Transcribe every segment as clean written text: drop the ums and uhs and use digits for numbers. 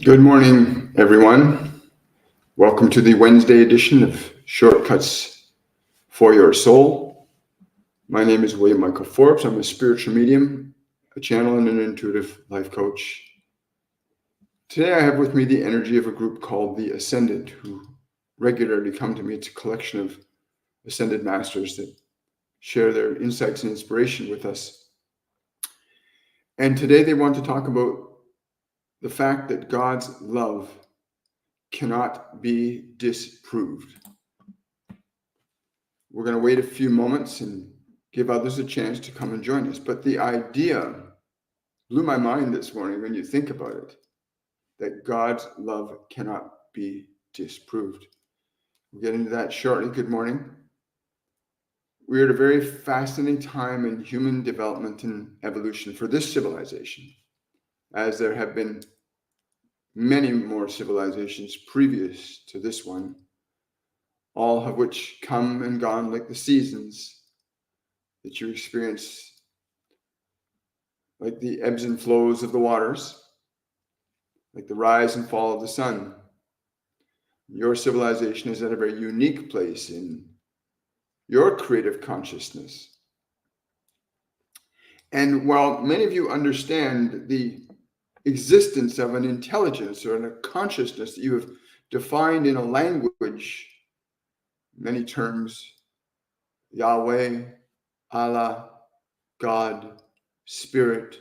Good morning, everyone. Welcome to the Wednesday edition of Shortcuts for Your Soul. My name is William Michael Forbes. I'm a spiritual medium, a channel, and an intuitive life coach. Today I have with me the energy of a group called the Ascended, who regularly come to me. It's a collection of ascended masters that share their insights and inspiration with us. And today they want to talk about the fact that God's love cannot be disproved. We're going to wait a few moments and give others a chance to come and join us. But the idea blew my mind this morning when you think about it, that God's love cannot be disproved. We'll get into that shortly. Good morning. We're at a very fascinating time in human development and evolution for this civilization, as there have been many more civilizations previous to this one, all of which come and gone like the seasons that you experience, like the ebbs and flows of the waters, like the rise and fall of the sun. Your civilization is at a very unique place in your creative consciousness. And while many of you understand the existence of an intelligence or a consciousness that you have defined in a language, many terms, Yahweh, Allah, God, Spirit,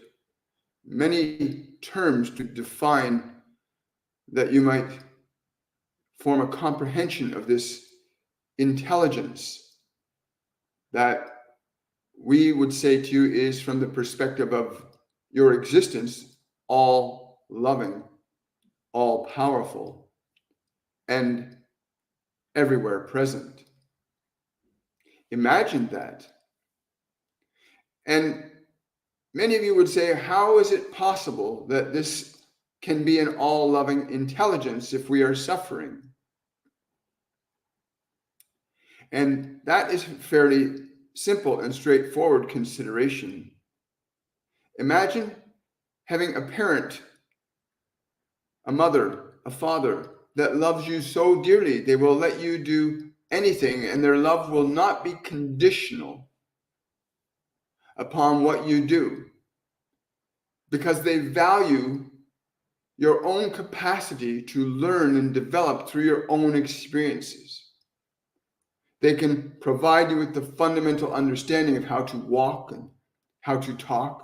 many terms to define that you might form a comprehension of this intelligence that we would say to you is, from the perspective of your existence, all loving, all powerful, and everywhere present. Imagine that. And many of you would say, how is it possible that this can be an all-loving intelligence if we are suffering? And that is a fairly simple and straightforward consideration. Imagine having a parent, a mother, a father that loves you so dearly, they will let you do anything, and their love will not be conditional upon what you do, because they value your own capacity to learn and develop through your own experiences. They can provide you with the fundamental understanding of how to walk and how to talk,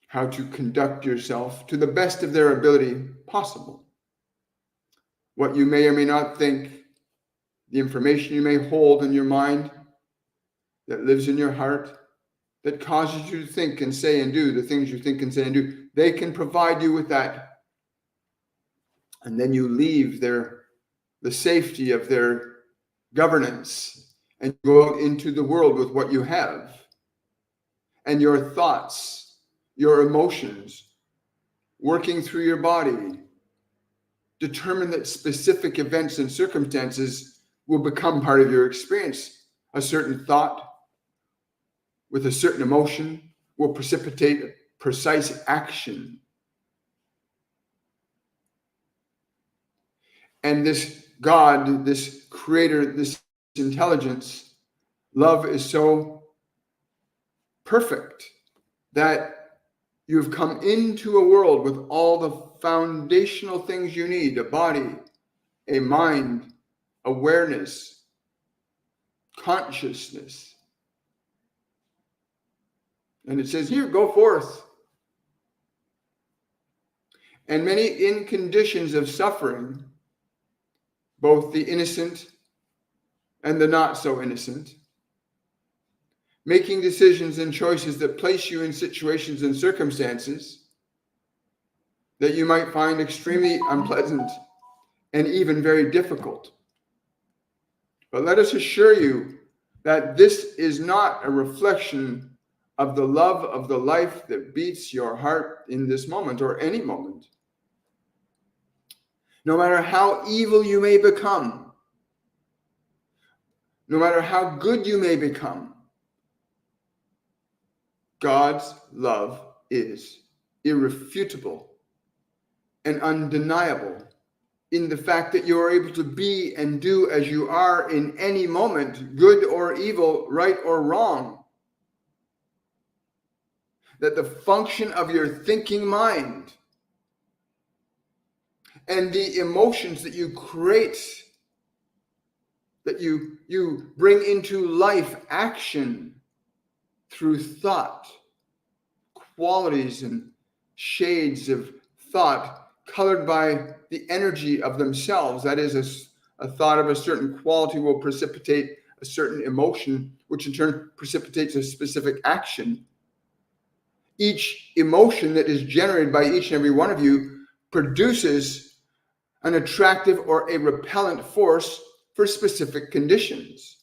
how to conduct yourself to the best of their ability possible. What you may or may not think, the information you may hold in your mind that lives in your heart, that causes you to think and say and do the things you think and say and do, they can provide you with that. And then you leave the safety of their governance and go out into the world with what you have. And your thoughts, your emotions, working through your body, determine that specific events and circumstances will become part of your experience. A certain thought with a certain emotion will precipitate a precise action. And this God, this creator, this intelligence, love is so perfect that you've come into a world with all the foundational things you need: a body, a mind, awareness, consciousness. And it says, here, go forth. And many in conditions of suffering, both the innocent and the not so innocent, making decisions and choices that place you in situations and circumstances that you might find extremely unpleasant and even very difficult. But let us assure you that this is not a reflection of the love of the life that beats your heart in this moment or any moment. No matter how evil you may become, no matter how good you may become, God's love is irrefutable and undeniable in the fact that you are able to be and do as you are in any moment, good or evil, right or wrong. That the function of your thinking mind and the emotions that you create, that you bring into life action through thought, qualities and shades of thought colored by the energy of themselves. That is, a thought of a certain quality will precipitate a certain emotion, which in turn precipitates a specific action. Each emotion that is generated by each and every one of you produces an attractive or a repellent force for specific conditions.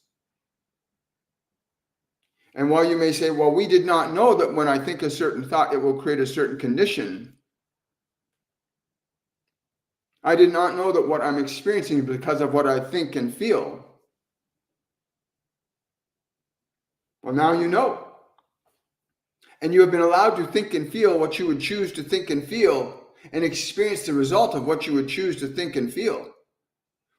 And while you may say, well, we did not know that when I think a certain thought, it will create a certain condition. I did not know that what I'm experiencing is because of what I think and feel. Well, now you know. And you have been allowed to think and feel what you would choose to think and feel and experience the result of what you would choose to think and feel.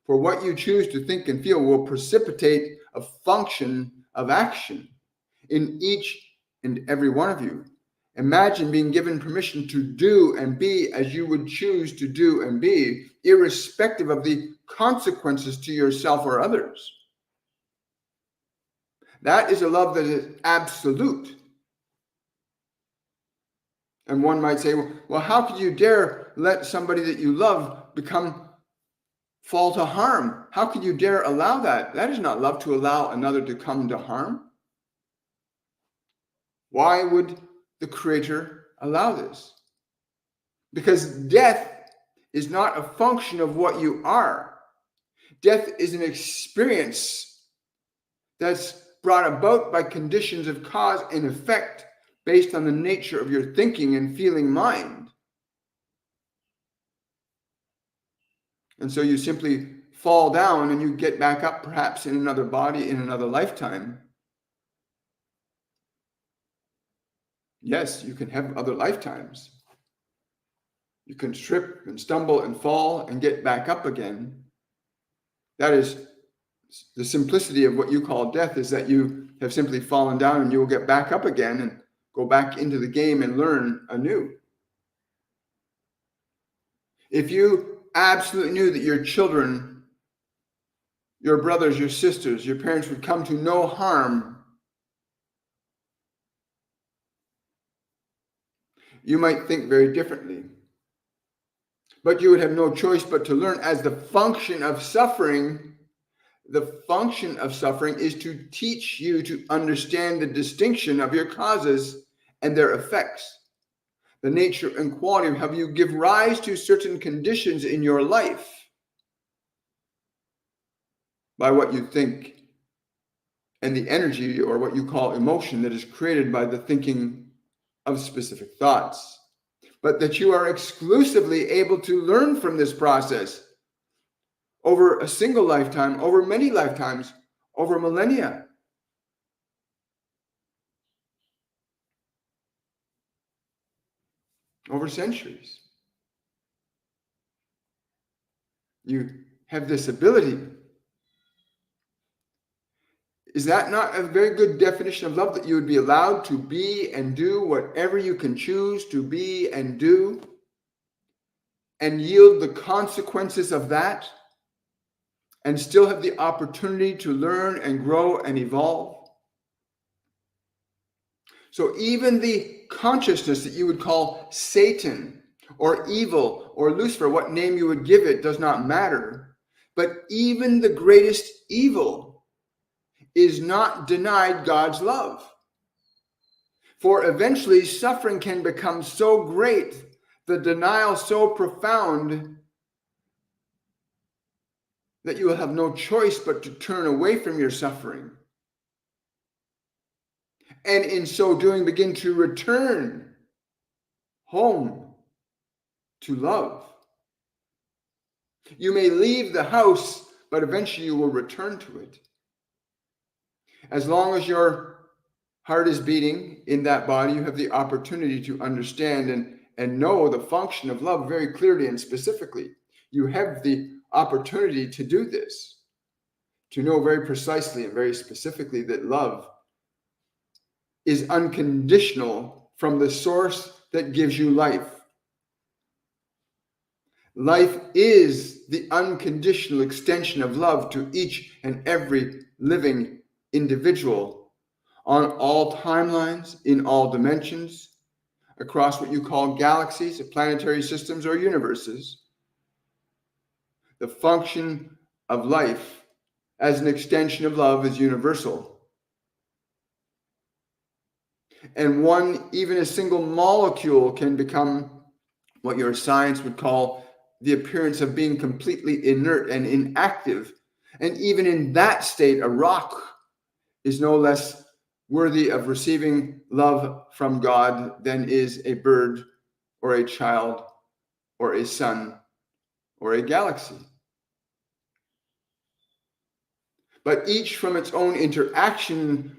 For what you choose to think and feel will precipitate a function of action in each and every one of you. Imagine being given permission to do and be as you would choose to do and be, irrespective of the consequences to yourself or others. That is a love that is absolute. And one might say, well, how could you dare let somebody that you love fall to harm? How could you dare allow that? That is not love, to allow another to come to harm. Why would the Creator allow this? Because death is not a function of what you are. Death is an experience that's brought about by conditions of cause and effect based on the nature of your thinking and feeling mind. And so you simply fall down and you get back up, perhaps in another body, in another lifetime. Yes, you can have other lifetimes. You can trip and stumble and fall and get back up again. That is the simplicity of what you call death, is that you have simply fallen down and you will get back up again and go back into the game and learn anew. If you absolutely knew that your children, your brothers, your sisters, your parents would come to no harm, you might think very differently. But you would have no choice but to learn, as the function of suffering. The function of suffering is to teach you to understand the distinction of your causes and their effects, the nature and quality of how you give rise to certain conditions in your life by what you think and the energy, or what you call emotion, that is created by the thinking of specific thoughts. But that you are exclusively able to learn from this process over a single lifetime, over many lifetimes, over millennia. Over centuries. You have this ability. Is that not a very good definition of love, that you would be allowed to be and do whatever you can choose to be and do, and yield the consequences of that, and still have the opportunity to learn and grow and evolve? So even the consciousness that you would call Satan or evil or Lucifer, what name you would give it does not matter. But even the greatest evil is not denied God's love. For eventually suffering can become so great, the denial so profound, that you will have no choice but to turn away from your suffering. And in so doing, begin to return home to love. You may leave the house, but eventually you will return to it. As long as your heart is beating in that body, you have the opportunity to understand and know the function of love very clearly and specifically. You have the opportunity to do this, to know very precisely and very specifically that love is unconditional from the source that gives you life. Life is the unconditional extension of love to each and every living individual on all timelines, in all dimensions, across what you call galaxies, planetary systems, or universes. The function of life as an extension of love is universal. And even a single molecule can become what your science would call the appearance of being completely inert and inactive. And even in that state, a rock is no less worthy of receiving love from God than is a bird or a child or a sun or a galaxy. But each from its own interaction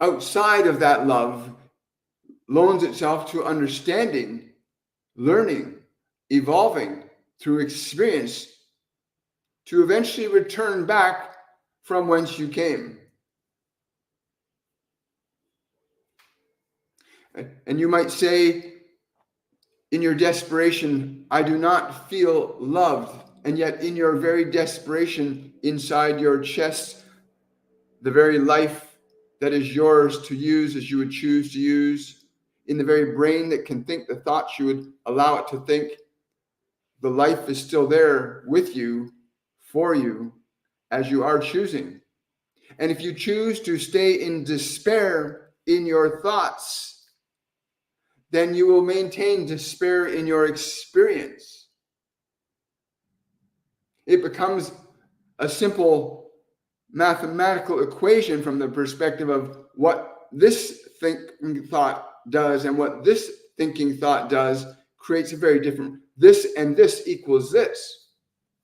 outside of that love loans itself to understanding, learning, evolving through experience to eventually return back from whence you came. And you might say, in your desperation, I do not feel loved. And yet in your very desperation, inside your chest, the very life that is yours to use as you would choose to use, in the very brain that can think the thoughts you would allow it to think, the life is still there with you, for you, as you are choosing. And if you choose to stay in despair in your thoughts, then you will maintain despair in your experience. It becomes a simple mathematical equation from the perspective of what this thinking thought does and what this thinking thought does creates a very different, this and this equals this.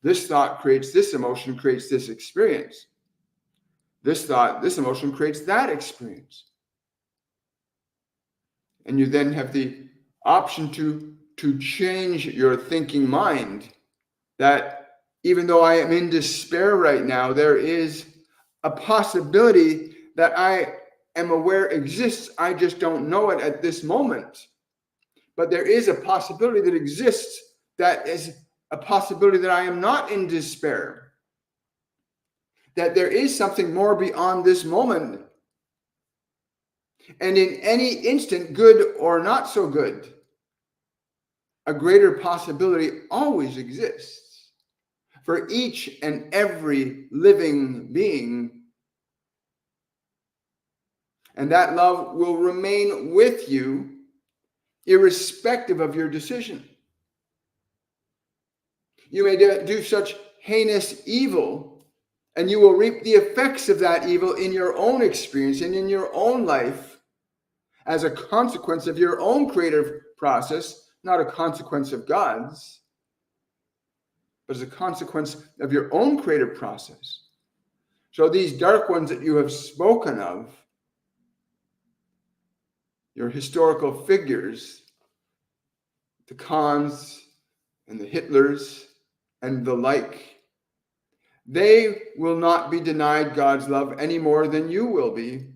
This thought creates this emotion, creates this experience. This thought, this emotion creates that experience. And you then have the option to change your thinking mind, that even though I am in despair right now, there is a possibility that I am aware exists. I just don't know it at this moment. But there is a possibility that exists that is a possibility that I am not in despair. That there is something more beyond this moment. And in any instant, good or not so good, a greater possibility always exists for each and every living being. And that love will remain with you irrespective of your decision. You may do such heinous evil, and you will reap the effects of that evil in your own experience and in your own life as a consequence of your own creative process, not a consequence of God's, but as a consequence of your own creative process. So these dark ones that you have spoken of, your historical figures, the Khans and the Hitlers and the like, they will not be denied God's love any more than you will be,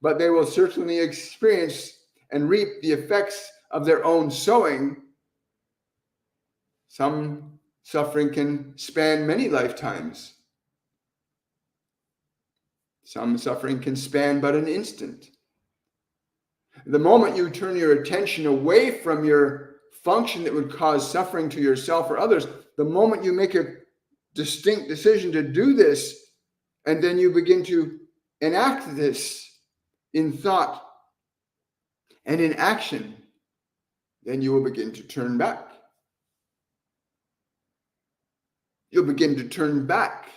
but they will certainly experience and reap the effects of their own sowing. Some suffering can span many lifetimes. Some suffering can span but an instant. The moment you turn your attention away from your function that would cause suffering to yourself or others, the moment you make a distinct decision to do this, and then you begin to enact this in thought and in action, then you will begin to turn back. You'll begin to turn back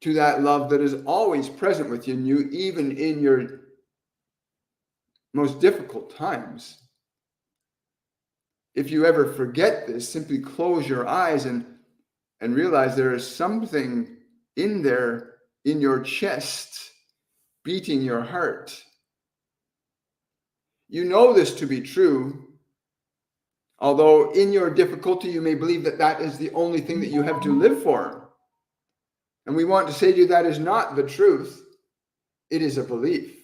to that love that is always present within you, even in your most difficult times. If you ever forget this, simply close your eyes and realize there is something in there in your chest beating your heart. You know this to be true, Although in your difficulty, you may believe that that is the only thing that you have to live for. And we want to say to you that is not the truth. It is a belief.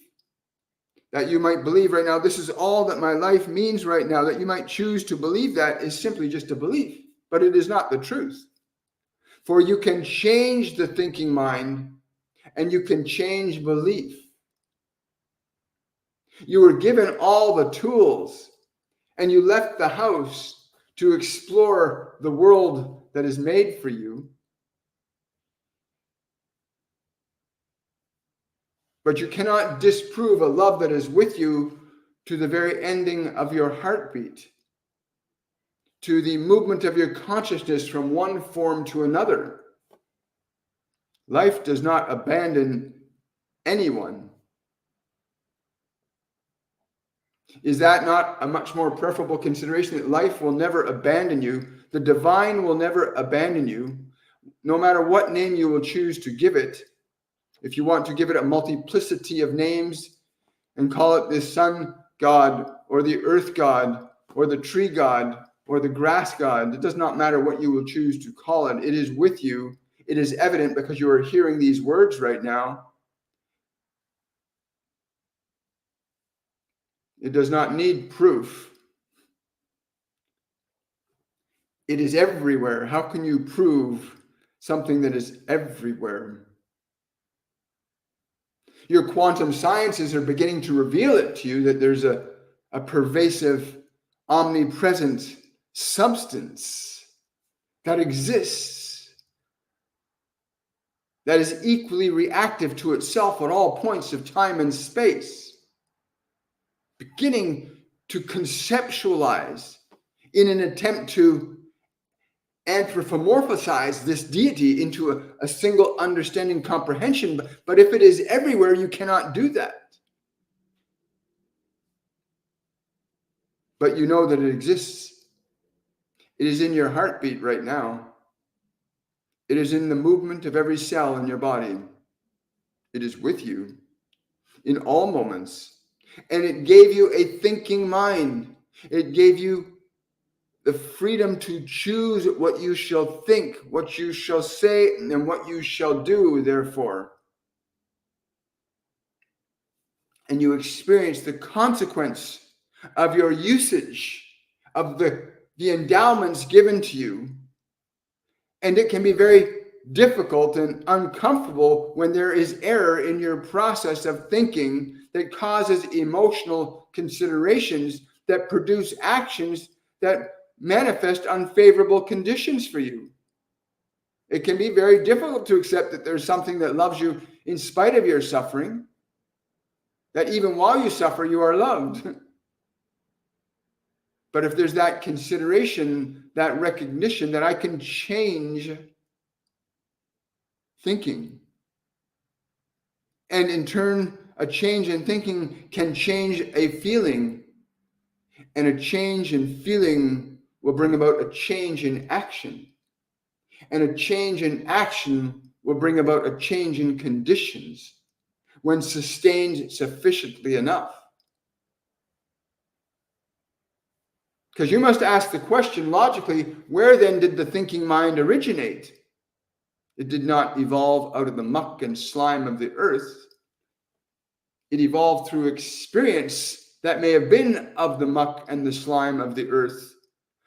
That you might believe right now, this is all that my life means right now, that you might choose to believe that is simply just a belief. But it is not the truth. For you can change the thinking mind and you can change belief. You were given all the tools and you left the house to explore the world that is made for you. But you cannot disprove a love that is with you to the very ending of your heartbeat, to the movement of your consciousness from one form to another. Life does not abandon anyone. Is that not a much more preferable consideration, that life will never abandon you? The divine will never abandon you, no matter what name you will choose to give it. If you want to give it a multiplicity of names and call it the sun god or the earth god or the tree god or the grass god, it does not matter what you will choose to call it. It is with you. It is evident because you are hearing these words right now. It does not need proof. It is everywhere. How can you prove something that is everywhere? Your quantum sciences are beginning to reveal it to you, that there's a pervasive, omnipresent substance that exists, that is equally reactive to itself at all points of time and space, beginning to conceptualize in an attempt to anthropomorphize this deity into a single understanding comprehension. But if it is everywhere, you cannot do that. But you know that it exists. It is in your heartbeat right now. It is in the movement of every cell in your body. It is with you in all moments. And it gave you a thinking mind. It gave you the freedom to choose what you shall think, what you shall say, and what you shall do, therefore. And you experience the consequence of your usage of the endowments given to you. And it can be very difficult and uncomfortable when there is error in your process of thinking that causes emotional considerations that produce actions that manifest unfavorable conditions for you. It can be very difficult to accept that there's something that loves you in spite of your suffering, that even while you suffer, you are loved. But if there's that consideration, that recognition that I can change thinking, and in turn, a change in thinking can change a feeling, and a change in feeling will bring about a change in action. And a change in action will bring about a change in conditions when sustained sufficiently enough. Because you must ask the question logically, where then did the thinking mind originate? It did not evolve out of the muck and slime of the earth. It evolved through experience that may have been of the muck and the slime of the earth.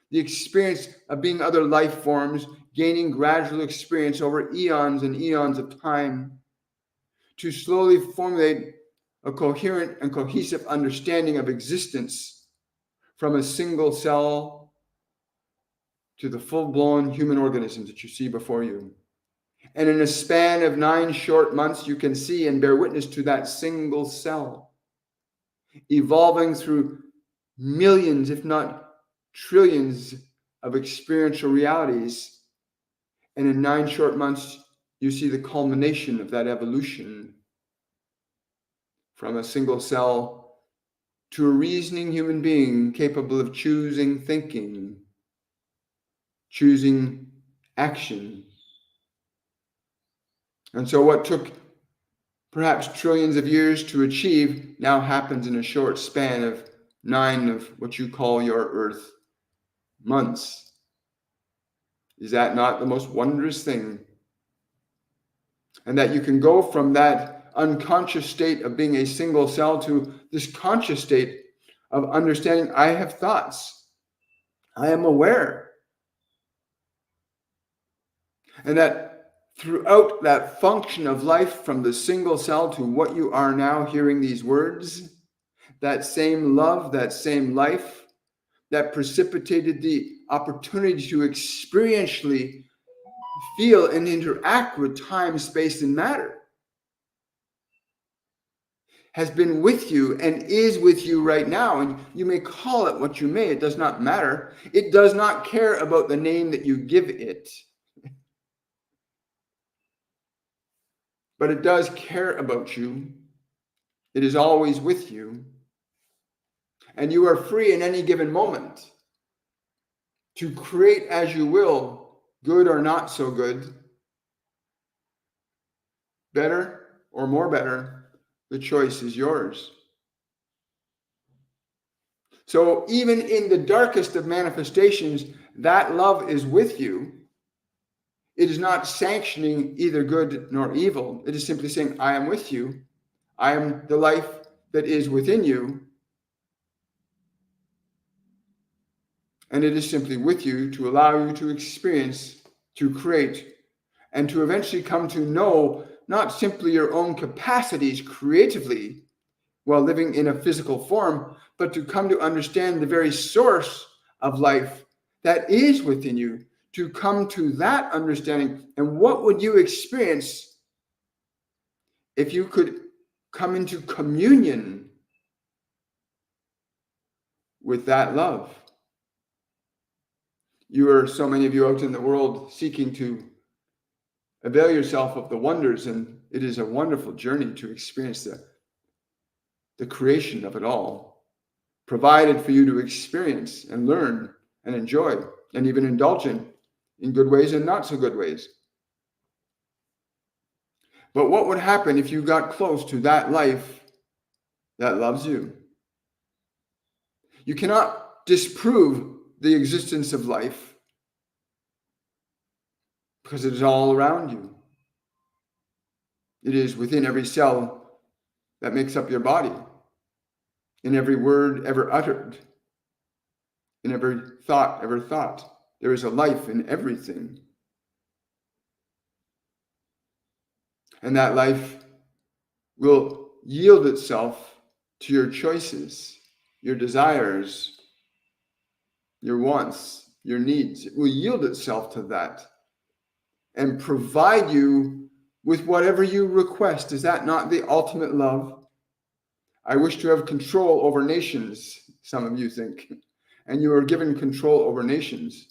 The experience of being other life forms, gaining gradual experience over eons and eons of time, to slowly formulate a coherent and cohesive understanding of existence from a single cell to the full-blown human organisms that you see before you. And in a span of 9 short months, you can see and bear witness to that single cell evolving through millions, if not trillions, of experiential realities. And in 9 short months, you see the culmination of that evolution from a single cell to a reasoning human being capable of choosing thinking, choosing action. And so what took perhaps trillions of years to achieve now happens in a short span of 9 of what you call your earth. months. Is that not the most wondrous thing? And that you can go from that unconscious state of being a single cell to this conscious state of understanding I have thoughts. I am aware. And that throughout that function of life from the single cell to what you are now hearing these words, that same love, that same life, that precipitated the opportunity to experientially feel and interact with time, space, and matter, has been with you and is with you right now. And you may call it what you may, it does not matter. It does not care about the name that you give it. But it does care about you. It is always with you. And you are free in any given moment to create as you will, good or not so good, better or more better. The choice is yours. So even in the darkest of manifestations, that love is with you. It is not sanctioning either good nor evil. It is simply saying, I am with you. I am the life that is within you. And it is simply with you to allow you to experience, to create, and to eventually come to know not simply your own capacities creatively while living in a physical form, but to come to understand the very source of life that is within you, to come to that understanding. And what would you experience if you could come into communion with that love? You are, so many of you out in the world, seeking to avail yourself of the wonders, and it is a wonderful journey to experience the creation of it all, provided for you to experience and learn and enjoy and even indulge in good ways and not so good ways. But what would happen if you got close to that life that loves you? You cannot disprove the existence of life because it is all around you. It is within every cell that makes up your body, in every word ever uttered, in every thought ever thought. There is a life in everything. And that life will yield itself to your choices, your desires, your wants, your needs. It will yield itself to that and provide you with whatever you request. Is that not the ultimate love? I wish to have control over nations, some of you think, and you are given control over nations.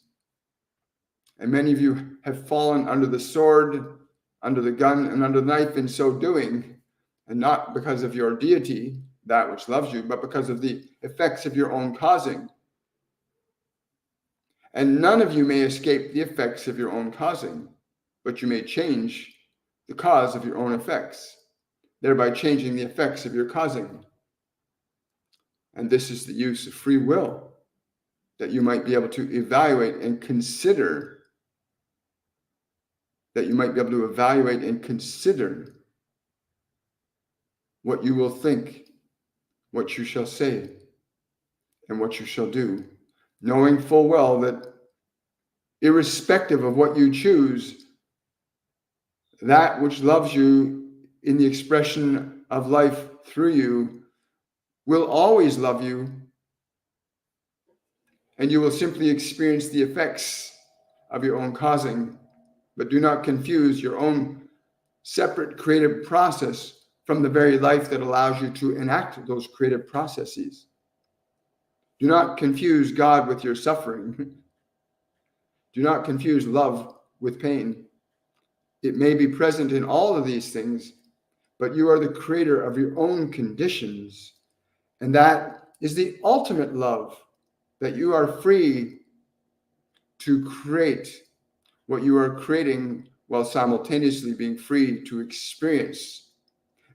And many of you have fallen under the sword, under the gun, and under the knife in so doing, and not because of your deity, that which loves you, but because of the effects of your own causing. And none of you may escape the effects of your own causing, but you may change the cause of your own effects, thereby changing the effects of your causing. And this is the use of free will, that you might be able to evaluate and consider, what you will think, what you shall say, and what you shall do, knowing full well that irrespective of what you choose, that which loves you in the expression of life through you will always love you, and you will simply experience the effects of your own causing. But do not confuse your own separate creative process from the very life that allows you to enact those creative processes. Do not confuse God with your suffering. Do not confuse love with pain. It may be present in all of these things, but you are the creator of your own conditions. And that is the ultimate love, that you are free to create what you are creating while simultaneously being free to experience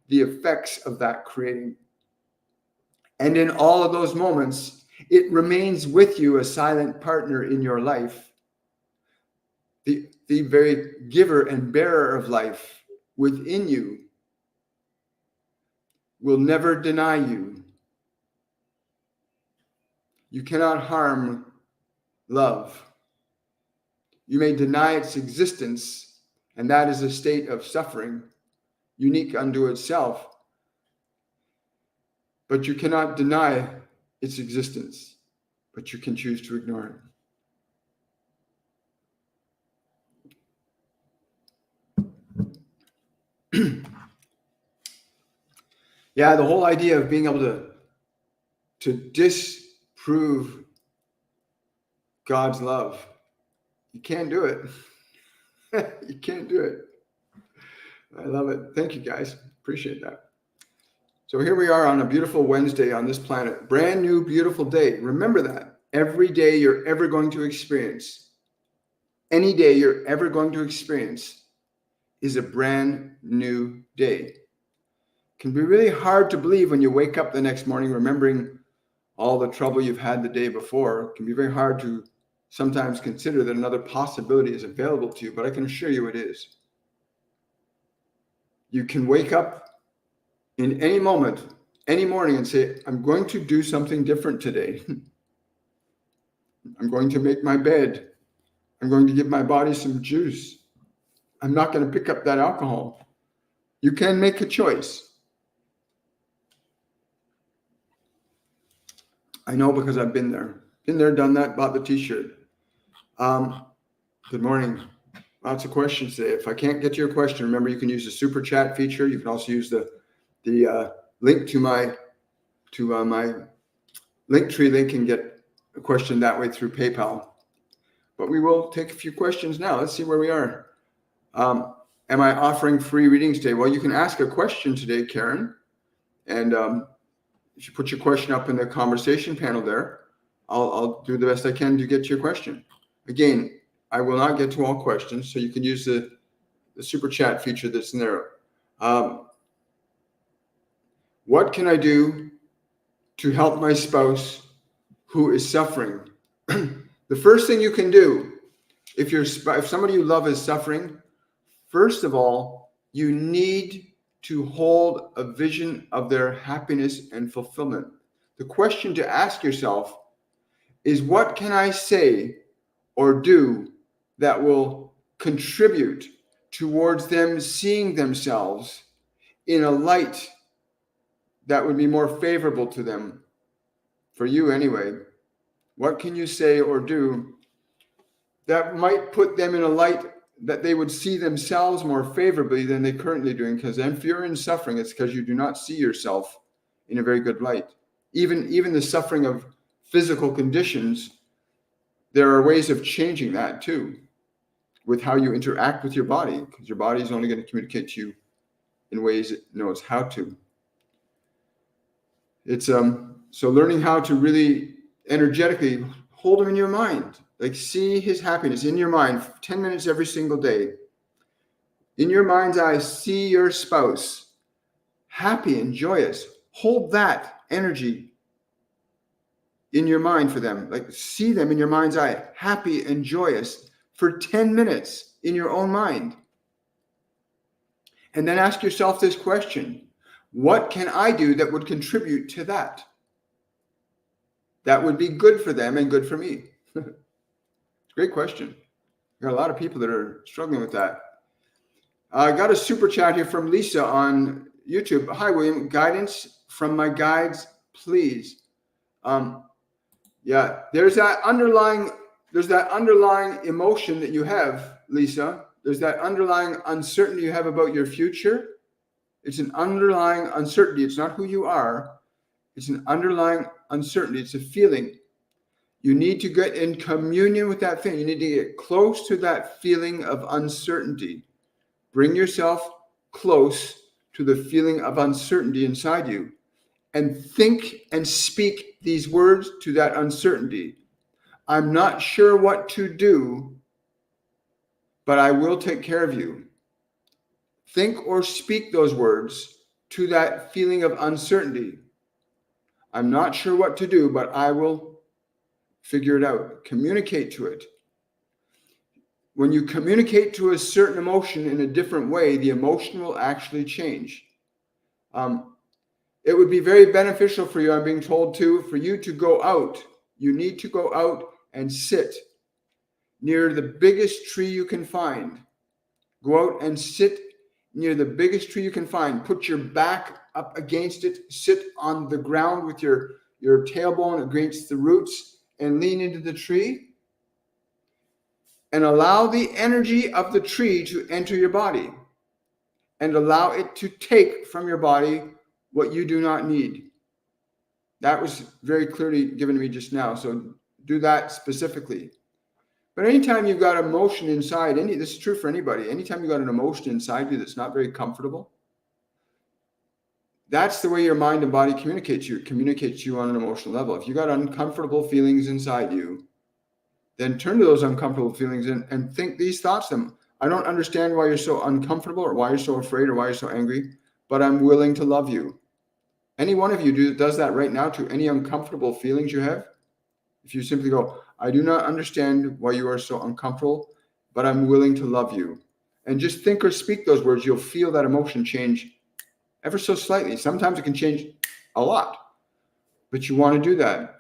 the effects of that creating. And in all of those moments, It remains with you, a silent partner in your life. The very giver and bearer of life within you will never deny you. You cannot harm love. You may deny its existence, and that is a state of suffering, unique unto itself. But you cannot deny its existence, but you can choose to ignore it. Yeah, the whole idea of being able to disprove God's love, you can't do it. You can't do it. I love it. Thank you, guys. Appreciate that. So here we are on a beautiful Wednesday on this planet. Brand new, beautiful day. Remember that. Every day you're ever going to experience, any day you're ever going to experience is a brand new day. It can be really hard to believe when you wake up the next morning remembering all the trouble you've had the day before. It can be very hard to sometimes consider that another possibility is available to you, but I can assure you it is. You can wake up in any moment, any morning, and say, I'm going to do something different today. I'm going to make my bed. I'm going to give my body some juice. I'm not going to pick up that alcohol. You can make a choice. I know because I've been there. Been there, done that, bought the t-shirt. Good morning. Lots of questions today. If I can't get to your question, remember you can use the super chat feature. You can also use the link to my Linktree link and get a question that way through PayPal. But we will take a few questions now. Let's see where we are. Am I offering free readings today? Well, you can ask a question today, Karen. And if you put your question up in the conversation panel there, I'll do the best I can to get to your question. Again, I will not get to all questions, so you can use the super chat feature that's in there. What can I do to help my spouse who is suffering? The first thing you can do, if somebody you love is suffering, first of all, you need to hold a vision of their happiness and fulfillment. The question to ask yourself is, what can I say or do that will contribute towards them seeing themselves in a light that would be more favorable to them, for you anyway? What can you say or do that might put them in a light that they would see themselves more favorably than they're currently doing? Because if you're in suffering, it's because you do not see yourself in a very good light. Even the suffering of physical conditions, there are ways of changing that too, with how you interact with your body, because your body is only going to communicate to you in ways it knows how to. It's so learning how to really energetically hold him in your mind, like see his happiness in your mind, 10 minutes every single day. In your mind's eye, see your spouse happy and joyous. Hold that energy in your mind for them. Like see them in your mind's eye, happy and joyous for 10 minutes in your own mind. And then ask yourself this question: what can I do that would contribute to that? That would be good for them and good for me. Great question. Got a lot of people that are struggling with that. I got a super chat here from Lisa on YouTube. Hi, William. Guidance from my guides, please. Yeah, there's that underlying emotion that you have, Lisa. There's that underlying uncertainty you have about your future. It's an underlying uncertainty. It's not who you are. It's an underlying uncertainty. It's a feeling. You need to get in communion with that feeling. You need to get close to that feeling of uncertainty. Bring yourself close to the feeling of uncertainty inside you and think and speak these words to that uncertainty. I'm not sure what to do, but I will take care of you. Think or speak those words to that feeling of uncertainty. I'm not sure what to do, but I will Figure it out. Communicate to it. When you communicate to a certain emotion in a different way, the emotion will actually change. It would be very beneficial for you, I'm being told too, for you to go out. You need to go out and sit near the biggest tree you can find. Go out and sit near the biggest tree you can find. Put your back up against it. Sit on the ground with your tailbone against the roots and lean into the tree. And allow the energy of the tree to enter your body. And allow it to take from your body what you do not need. That was very clearly given to me just now. So do that specifically. But anytime you've got emotion inside, this is true for anybody, anytime you've got an emotion inside you that's not very comfortable, that's the way your mind and body communicates to you on an emotional level. If you've got uncomfortable feelings inside you, then turn to those uncomfortable feelings and think these thoughts to them. I don't understand why you're so uncomfortable or why you're so afraid or why you're so angry, but I'm willing to love you. Any one of you does that right now to any uncomfortable feelings you have. If you simply go, I do not understand why you are so uncomfortable, but I'm willing to love you. And just think or speak those words, you'll feel that emotion change ever so slightly. Sometimes it can change a lot, but you want to do that.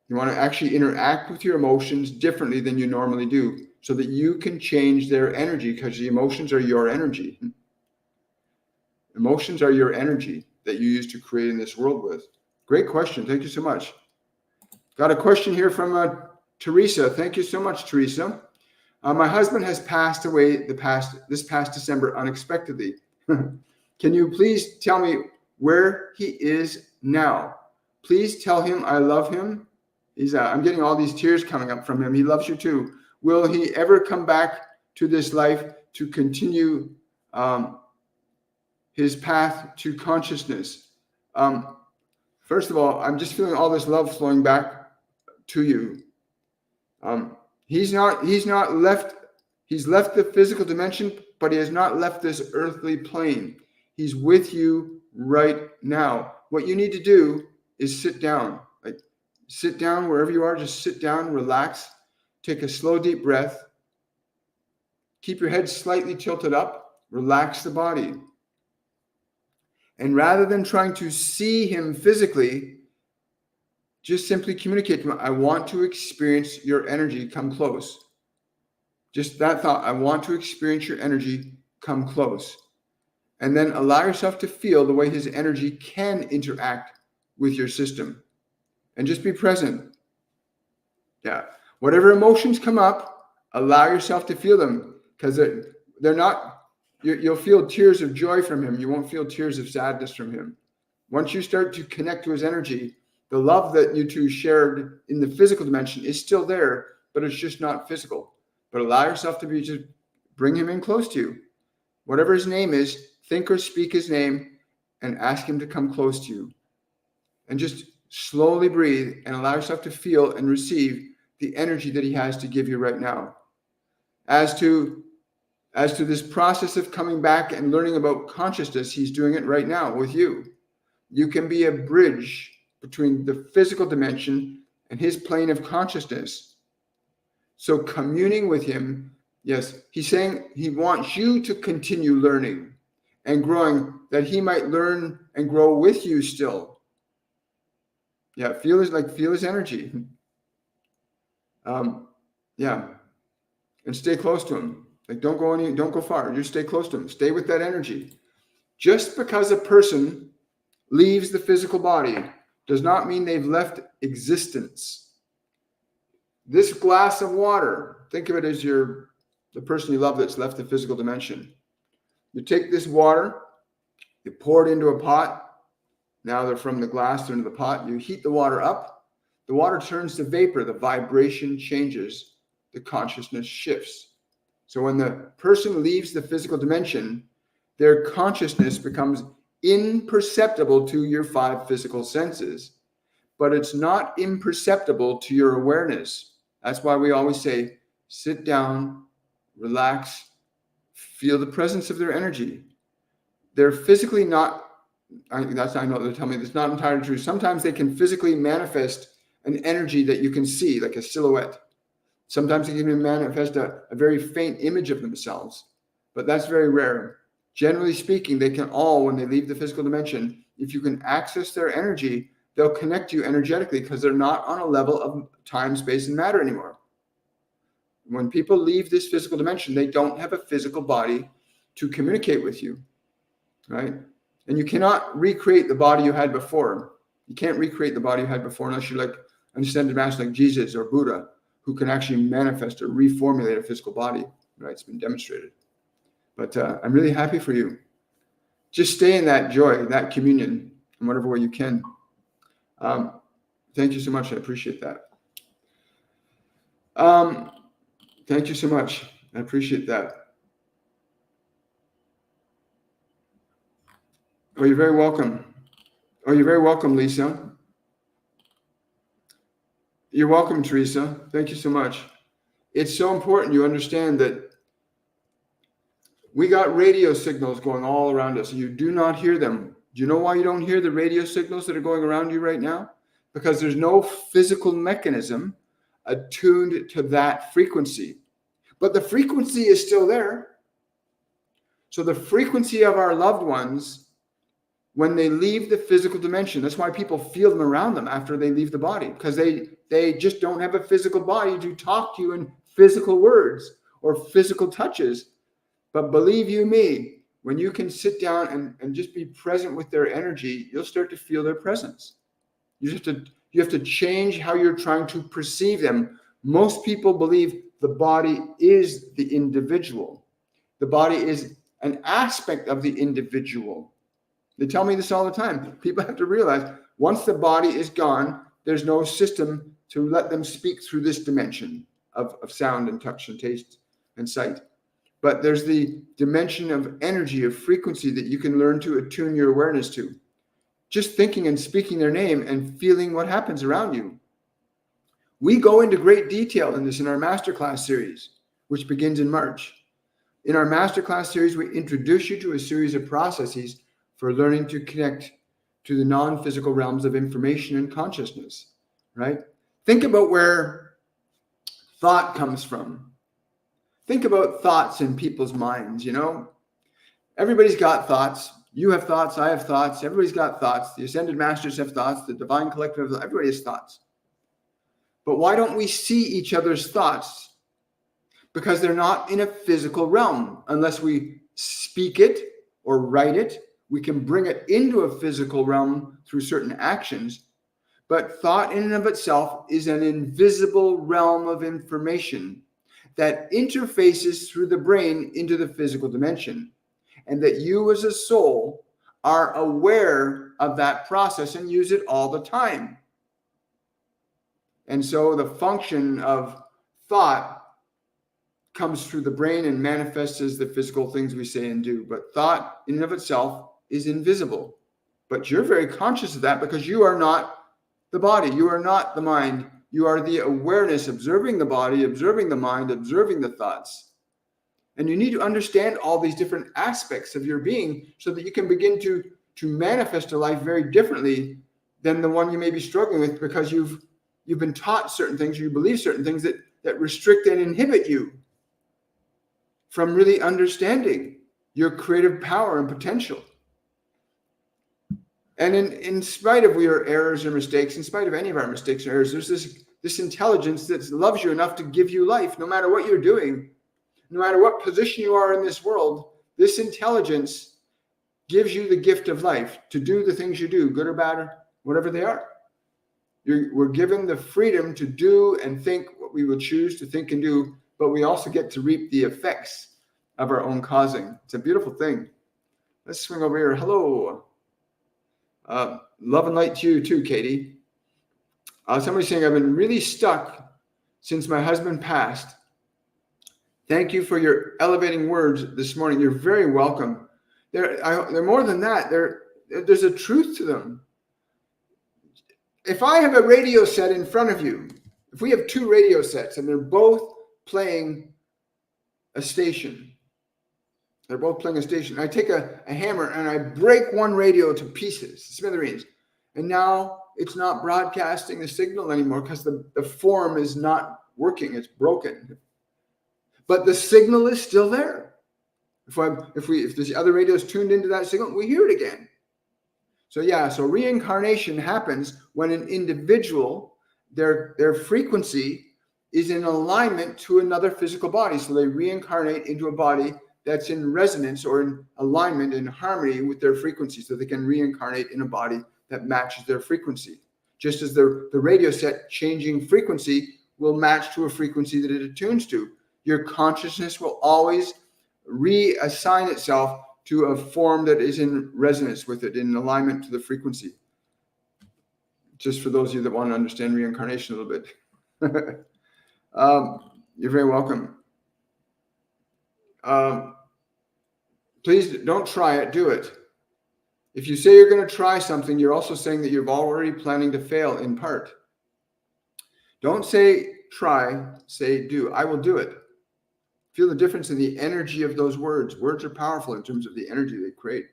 You want to actually interact with your emotions differently than you normally do so that you can change their energy, because the emotions are your energy. Emotions are your energy that you use to create in this world with. Great question. Thank you so much. Got a question here from Teresa. Thank you so much, Teresa. My husband has passed away this past December unexpectedly. Can you please tell me where he is now? Please tell him I love him. I'm getting all these tears coming up from him. He loves you too. Will he ever come back to this life to continue his path to consciousness? First of all, I'm just feeling all this love flowing back to you. He's left the physical dimension, but he has not left this earthly plane. He's with you right now. What you need to do is sit down. Sit down wherever you are. Just sit down, relax, take a slow, deep breath. Keep your head slightly tilted up. Relax the body. And rather than trying to see him physically, just simply communicate to him, I want to experience your energy. Come close. Just that thought. I want to experience your energy. Come close. And then allow yourself to feel the way his energy can interact with your system. And just be present. Yeah. Whatever emotions come up, allow yourself to feel them, because they're not, you'll feel tears of joy from him. You won't feel tears of sadness from him. Once you start to connect to his energy, the love that you two shared in the physical dimension is still there, but it's just not physical. But allow yourself to just bring him in close to you. Whatever his name is, think or speak his name and ask him to come close to you. And just slowly breathe and allow yourself to feel and receive the energy that he has to give you right now. As to this process of coming back and learning about consciousness, he's doing it right now with you. You can be a bridge between the physical dimension and his plane of consciousness. So communing with him, yes, he's saying he wants you to continue learning and growing, that he might learn and grow with you still. Yeah, feel his energy. Yeah, and stay close to him. Don't go far. Just stay close to him. Stay with that energy. Just because a person leaves the physical body does not mean they've left existence. This glass of water, think of it as the person you love that's left the physical dimension. You take this water, you pour it into a pot. Now they're from the glass into the pot. You heat the water up. The water turns to vapor. The vibration changes. The consciousness shifts. So when the person leaves the physical dimension, their consciousness becomes imperceptible to your 5 physical senses, but it's not imperceptible to your awareness. That's why we always say, sit down, relax, feel the presence of their energy. They're physically not, I know they're telling me that's not entirely true. Sometimes they can physically manifest an energy that you can see, like a silhouette. Sometimes they can even manifest a very faint image of themselves, but that's very rare. Generally speaking, they can all, when they leave the physical dimension, if you can access their energy, they'll connect you energetically because they're not on a level of time, space, and matter anymore. When people leave this physical dimension, they don't have a physical body to communicate with you, right? And you cannot recreate the body you had before. You can't recreate the body you had before unless you're like an ascended master like Jesus or Buddha, who can actually manifest or reformulate a physical body, right? It's been demonstrated. But I'm really happy for you. Just stay in that joy, that communion, in whatever way you can. Thank you so much. I appreciate that. Thank you so much. I appreciate that. Oh, you're very welcome. Oh, you're very welcome, Lisa. You're welcome, Teresa. Thank you so much. It's so important you understand that we got radio signals going all around us. You do not hear them. Do you know why you don't hear the radio signals that are going around you right now? Because there's no physical mechanism attuned to that frequency. But the frequency is still there. So the frequency of our loved ones, when they leave the physical dimension, that's why people feel them around them after they leave the body, because they just don't have a physical body to talk to you in physical words or physical touches. But believe you me, when you can sit down and just be present with their energy, you'll start to feel their presence. You have to change how you're trying to perceive them. Most people believe the body is the individual. The body is an aspect of the individual. They tell me this all the time. People have to realize once the body is gone, there's no system to let them speak through this dimension of sound and touch and taste and sight. But there's the dimension of energy, of frequency that you can learn to attune your awareness to. Just thinking and speaking their name and feeling what happens around you. We go into great detail in this in our masterclass series, which begins in March. In our masterclass series, we introduce you to a series of processes for learning to connect to the non-physical realms of information and consciousness, right? Think about where thought comes from. Think about thoughts in people's minds, you know? Everybody's got thoughts. You have thoughts, I have thoughts, everybody's got thoughts. The Ascended Masters have thoughts, the Divine Collective, everybody has thoughts. But why don't we see each other's thoughts? Because they're not in a physical realm. Unless we speak it or write it, we can bring it into a physical realm through certain actions. But thought in and of itself is an invisible realm of information that interfaces through the brain into the physical dimension. And that you as a soul are aware of that process and use it all the time. And so the function of thought comes through the brain and manifests as the physical things we say and do. But thought in and of itself is invisible. But you're very conscious of that because you are not the body. You are not the mind. You are the awareness, observing the body, observing the mind, observing the thoughts. And you need to understand all these different aspects of your being so that you can begin to manifest a life very differently than the one you may be struggling with because you've been taught certain things, you believe certain things that restrict and inhibit you from really understanding your creative power and potential. And in spite of your errors or mistakes, in spite of any of our mistakes or errors, there's this intelligence that loves you enough to give you life, no matter what you're doing, no matter what position you are in this world. This intelligence gives you the gift of life to do the things you do, good or bad, or whatever they are. We're given the freedom to do and think what we would choose to think and do, but we also get to reap the effects of our own causing. It's a beautiful thing. Let's swing over here. Hello. Love and light to you too, Katie. Somebody's saying, I've been really stuck since my husband passed. Thank you for your elevating words this morning. You're very welcome. They're more than that. There's a truth to them. If I have a radio set in front of you, if we have two radio sets and they're both playing a station, I take a hammer and I break one radio to pieces, smithereens. And now it's not broadcasting the signal anymore because the form is not working. It's broken. But the signal is still there. If this other radio is tuned into that signal, we hear it again. So reincarnation happens when an individual, their frequency is in alignment to another physical body. So they reincarnate into a body that's in resonance or in alignment, in harmony with their frequency, so they can reincarnate in a body that matches their frequency. Just as the radio set changing frequency will match to a frequency that it attunes to. Your consciousness will always reassign itself to a form that is in resonance with it, in alignment to the frequency. Just for those of you that want to understand reincarnation a little bit. You're very welcome. Please don't try it, do it. If you say you're going to try something, you're also saying that you're already planning to fail in part. Don't say try, say do. I will do it. Feel the difference in the energy of those words. Words are powerful in terms of the energy they create.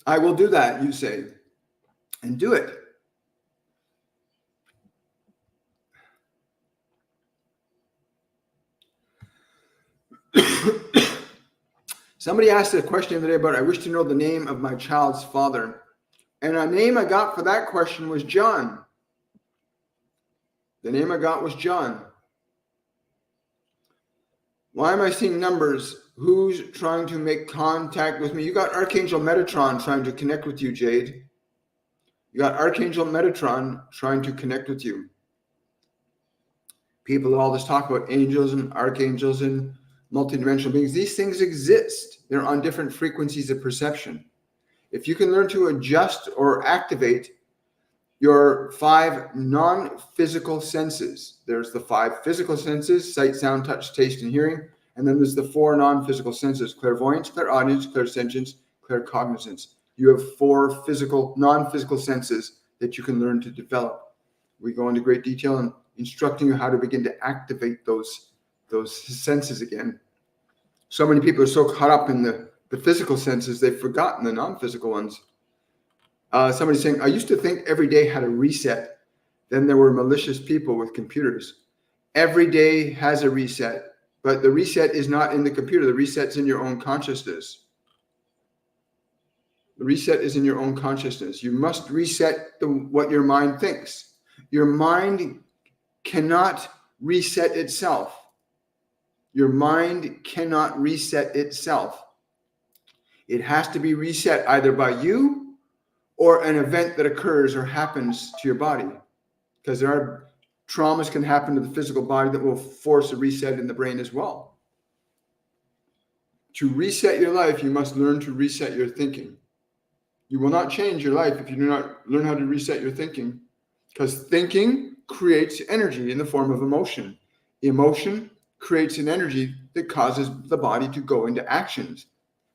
I will do that, you say, and do it. Somebody asked a question the other day about, I wish to know the name of my child's father. And a name I got for that question was John. The name I got was John. Why am I seeing numbers? Who's trying to make contact with me? You got Archangel Metatron trying to connect with you, Jade. You got Archangel Metatron trying to connect with you. People all this talk about angels and archangels and multidimensional beings. These things exist. They're on different frequencies of perception. If you can learn to adjust or activate your 5 non-physical senses. There's the 5 physical senses: sight, sound, touch, taste, and hearing. And then there's the 4 non-physical senses: clairvoyance, clairaudience, clairsentience, claircognizance. You have 4 physical, non-physical senses that you can learn to develop. We go into great detail in instructing you how to begin to activate those senses again. So many people are so caught up in the physical senses, they've forgotten the non-physical ones. Somebody's saying, I used to think every day had a reset. Then there were malicious people with computers. Every day has a reset, but the reset is not in the computer. The reset's in your own consciousness. The reset is in your own consciousness. You must reset what your mind thinks. Your mind cannot reset itself. Your mind cannot reset itself. It has to be reset either by you or an event that occurs or happens to your body, because there are traumas can happen to the physical body that will force a reset in the brain as well. To reset your life, you must learn to reset your thinking. You will not change your life if you do not learn how to reset your thinking, because thinking creates energy in the form of emotion. Emotion creates an energy that causes the body to go into actions.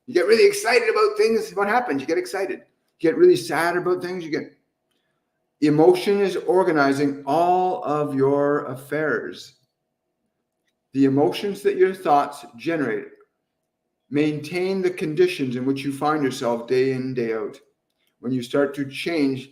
You get really excited about things. What happens? You get excited. Get really sad about things, you get emotion is organizing all of your affairs. The emotions that your thoughts generate maintain the conditions in which you find yourself day in, day out. When you start to change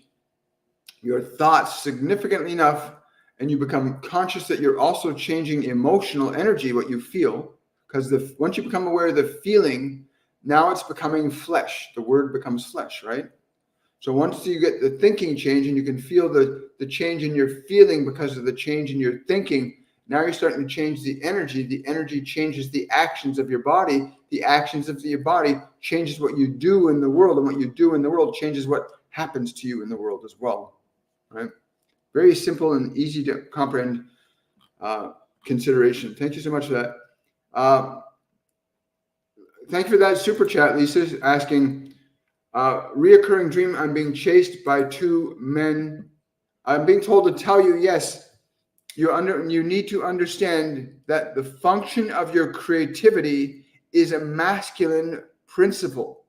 your thoughts significantly enough and you become conscious that you're also changing emotional energy, what you feel, because once you become aware of the feeling, now it's becoming flesh. The word becomes flesh, right? So once you get the thinking change and you can feel the change in your feeling because of the change in your thinking, now you're starting to change the energy. The energy changes the actions of your body. The actions of your body changes what you do in the world, and what you do in the world changes what happens to you in the world as well, right? Very simple and easy to comprehend consideration. Thank you so much for that. Thank you for that super chat, Lisa, asking, reoccurring dream, I'm being chased by 2 men. I'm being told to tell you, yes, you need to understand that the function of your creativity is a masculine principle.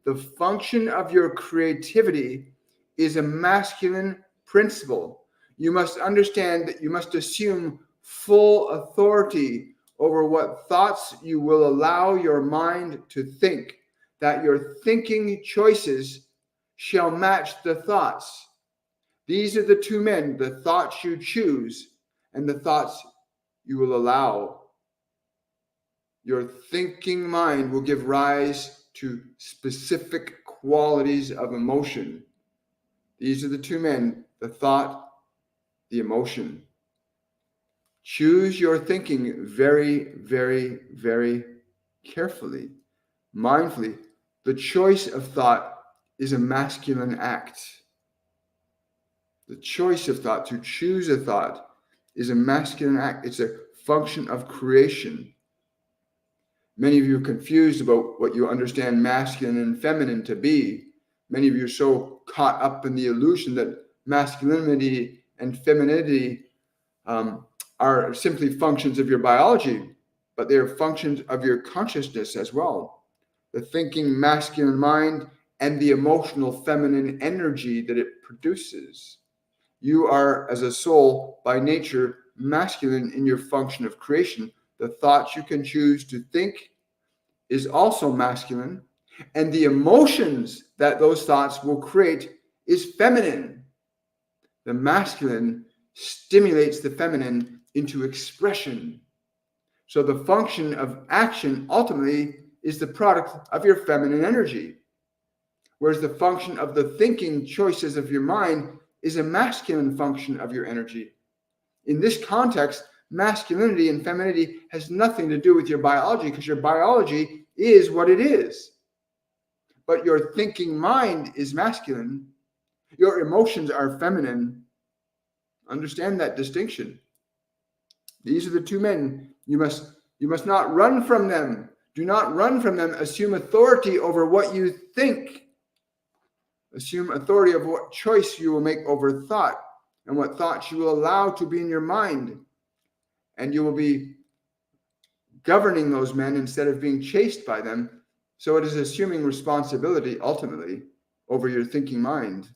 The function of your creativity is a masculine principle. You must understand that you must assume full authority over what thoughts you will allow your mind to think. that your thinking choices shall match the thoughts. These are the two men, the thoughts you choose and the thoughts you will allow. Your thinking mind will give rise to specific qualities of emotion. These are the two men, the thought, the emotion. Choose your thinking very, very, very carefully, mindfully. The choice of thought is a masculine act. The choice of thought, to choose a thought, is a masculine act. It's a function of creation. Many of you are confused about what you understand masculine and feminine to be. Many of you are so caught up in the illusion that masculinity and femininity are simply functions of your biology, but they are functions of your consciousness as well. The thinking masculine mind and the emotional feminine energy that it produces. You are, as a soul, by nature, masculine in your function of creation. The thoughts you can choose to think is also masculine, and the emotions that those thoughts will create is feminine. The masculine stimulates the feminine into expression. So the function of action ultimately is the product of your feminine energy, whereas the function of the thinking choices of your mind is a masculine function of your energy. In this context, masculinity and femininity has nothing to do with your biology, because your biology is what it is. But your thinking mind is masculine. Your emotions are feminine. Understand that distinction. These are the two men. You must not run from them. Do not run from them. Assume authority over what you think. Assume authority of what choice you will make over thought and what thoughts you will allow to be in your mind. And you will be governing those men instead of being chased by them. So it is assuming responsibility ultimately over your thinking mind.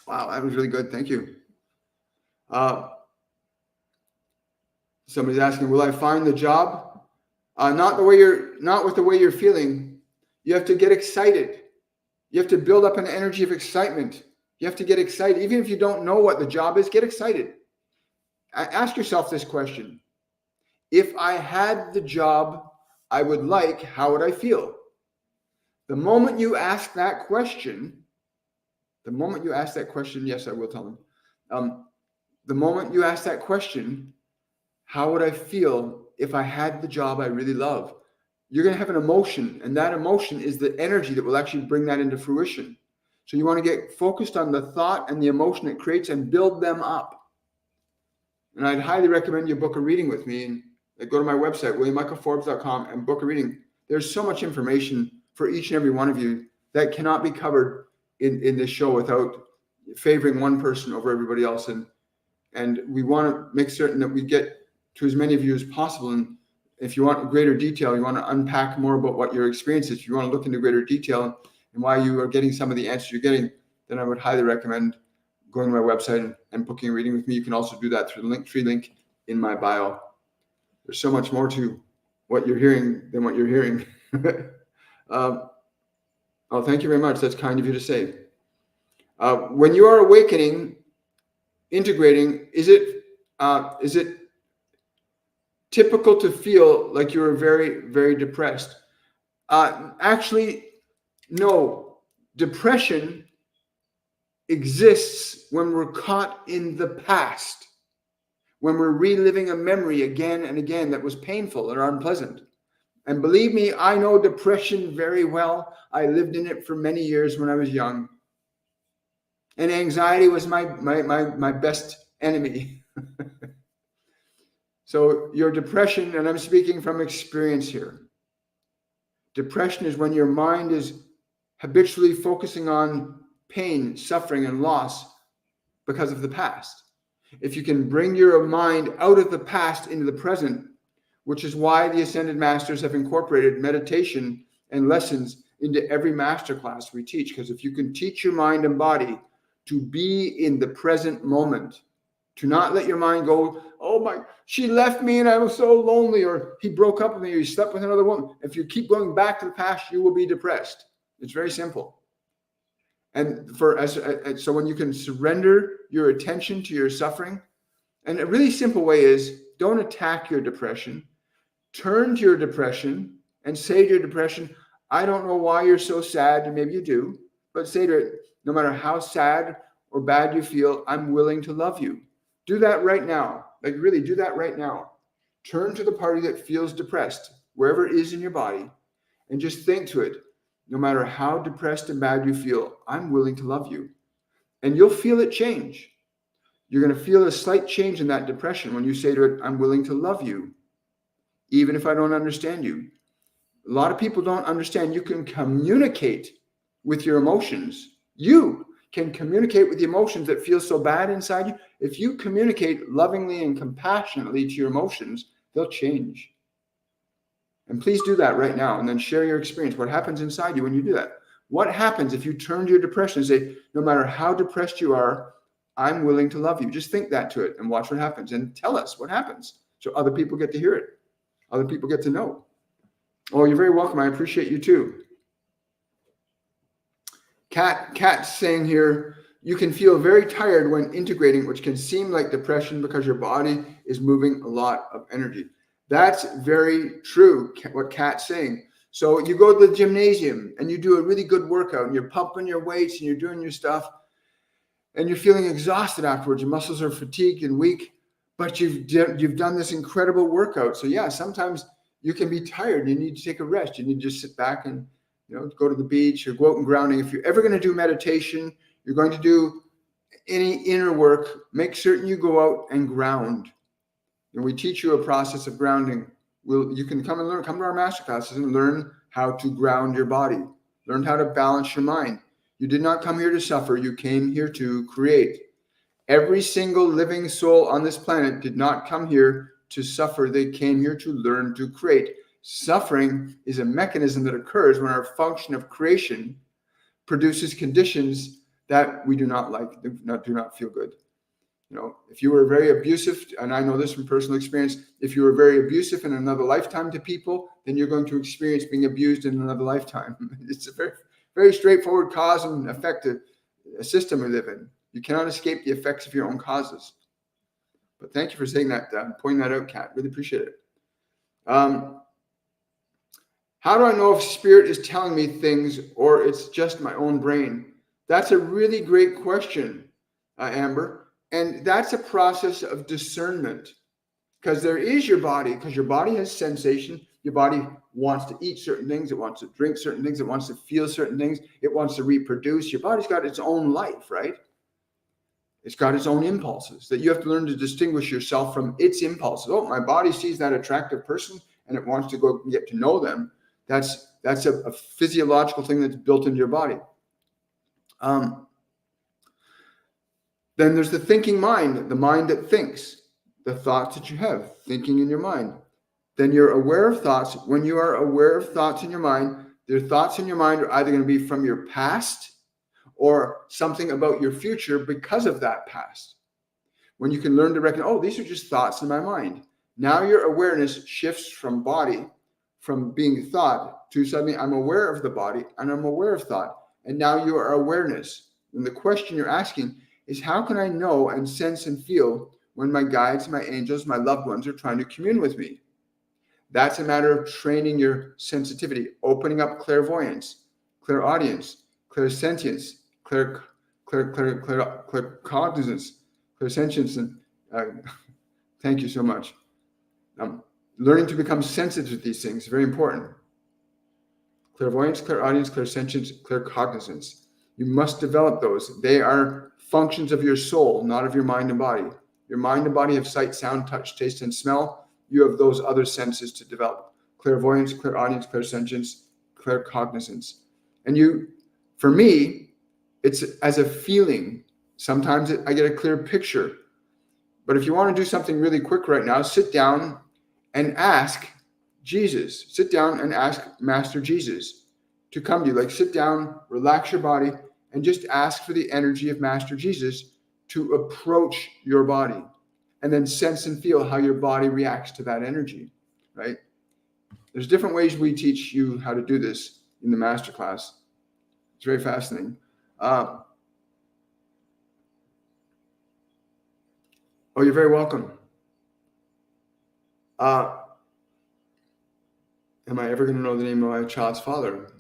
Wow, that was really good. Thank you. Somebody's asking, will I find the job? Not with the way you're feeling. You have to get excited. You have to build up an energy of excitement. You have to get excited. Even if you don't know what the job is, get excited. Ask yourself this question. If I had the job I would like, how would I feel? The moment you ask that question, yes, I will tell them. The moment you ask that question, how would I feel if I had the job I really love? You're going to have an emotion, and that emotion is the energy that will actually bring that into fruition. So you want to get focused on the thought and the emotion it creates and build them up. And I'd highly recommend you book a reading with me, and go to my website, williammichaelforbes.com, and book a reading. There's so much information for each and every one of you that cannot be covered in this show without favoring one person over everybody else. And we want to make certain that we get to as many of you as possible. And if you want greater detail, you want to unpack more about what your experience is, if you want to look into greater detail and why you are getting some of the answers you're getting, then I would highly recommend going to my website and booking a reading with me. You can also do that through the Linktree link in my bio. There's so much more to what you're hearing than what you're hearing. Thank you very much. That's kind of you to say. When you are awakening, integrating, is it typical to feel like you're very, very depressed? Actually, no. Depression exists when we're caught in the past, when we're reliving a memory again and again that was painful or unpleasant. And believe me, I know depression very well. I lived in it for many years when I was young. And anxiety was my best enemy. So your depression, and I'm speaking from experience here. Depression is when your mind is habitually focusing on pain, suffering, and loss because of the past. If you can bring your mind out of the past into the present, which is why the Ascended Masters have incorporated meditation and lessons into every masterclass we teach. Because if you can teach your mind and body to be in the present moment, To not let your mind go, oh she left me and I was so lonely, or he broke up with me, or he slept with another woman. If you keep going back to the past, you will be depressed. It's very simple. And so when you can surrender your attention to your suffering, and a really simple way is, don't attack your depression. Turn to your depression and say to your depression, I don't know why you're so sad, and maybe you do, but say to it, no matter how sad or bad you feel, I'm willing to love you. Do that right now. Like really do that right now. Turn to the party that feels depressed, wherever it is in your body, and just think to it, no matter how depressed and bad you feel, I'm willing to love you. And you'll feel it change. You're going to feel a slight change in that depression when you say to it, I'm willing to love you, even if I don't understand you. A lot of people don't understand you can communicate with your emotions. You can communicate with the emotions that feel so bad inside you. If you communicate lovingly and compassionately to your emotions, they'll change. And please do that right now, and then share your experience. What happens inside you when you do that? What happens if you turn to your depression and say, no matter how depressed you are, I'm willing to love you. Just think that to it and watch what happens, and tell us what happens so other people get to hear it. Other people get to know. Oh, you're very welcome. I appreciate you too. Kat's saying here, you can feel very tired when integrating, which can seem like depression because your body is moving a lot of energy. That's very true, what Kat's saying. So you go to the gymnasium and you do a really good workout and you're pumping your weights and you're doing your stuff and you're feeling exhausted afterwards. Your muscles are fatigued and weak, but you've done this incredible workout. So yeah, sometimes you can be tired. You need to take a rest. You need to just sit back and go to the beach or go out and grounding. If you're ever going to do meditation, you're going to do any inner work, make certain you go out and ground. And we teach you a process of grounding. You can come to our master classes and learn how to ground your body, learn how to balance your mind. You did not come here to suffer. You came here to create. Every single living soul on this planet did not come here to suffer. They came here to learn to create. Suffering is a mechanism that occurs when our function of creation produces conditions that we do not like, do not feel good. If you were very abusive, and I know this from personal experience, if you were very abusive in another lifetime to people, then you're going to experience being abused in another lifetime. It's a very, very straightforward cause and effect system we live in. You cannot escape the effects of your own causes. But thank you for saying that, pointing that out, Kat. Really appreciate it. How do I know if spirit is telling me things or it's just my own brain? That's a really great question, Amber. And that's a process of discernment, because there is your body, because your body has sensation. Your body wants to eat certain things. It wants to drink certain things. It wants to feel certain things. It wants to reproduce. Your body's got its own life, right? It's got its own impulses that you have to learn to distinguish yourself from its impulses. Oh, my body sees that attractive person and it wants to go and get to know them. That's a physiological thing that's built into your body. Then there's the thinking mind, the mind that thinks, the thoughts that you have, thinking in your mind. Then you're aware of thoughts. When you are aware of thoughts in your mind, their thoughts in your mind are either going to be from your past or something about your future because of that past. When you can learn to recognize, oh, these are just thoughts in my mind. Now your awareness shifts from body, from being thought, to suddenly I'm aware of the body and I'm aware of thought. And now you are awareness. And the question you're asking is, how can I know and sense and feel when my guides, my angels, my loved ones are trying to commune with me? That's a matter of training your sensitivity, opening up clairvoyance, clairaudience, clairsentience, claircognizance, clairsentience, and thank you so much. Learning to become sensitive to these things is very important. Clairvoyance, clairaudience, clairsentience, claircognizance. You must develop those. They are functions of your soul, not of your mind and body. Your mind and body have sight, sound, touch, taste, and smell. You have those other senses to develop. Clairvoyance, clairaudience, clairsentience, claircognizance. And for me, it's as a feeling. Sometimes I get a clear picture. But if you want to do something really quick right now, sit down and ask Jesus. Sit down and ask Master Jesus to come to you. Like, sit down, relax your body, and just ask for the energy of Master Jesus to approach your body and then sense and feel how your body reacts to that energy, right? There's different ways we teach you how to do this in the masterclass. It's very fascinating. Oh, you're very welcome. Am I ever going to know the name of my child's father?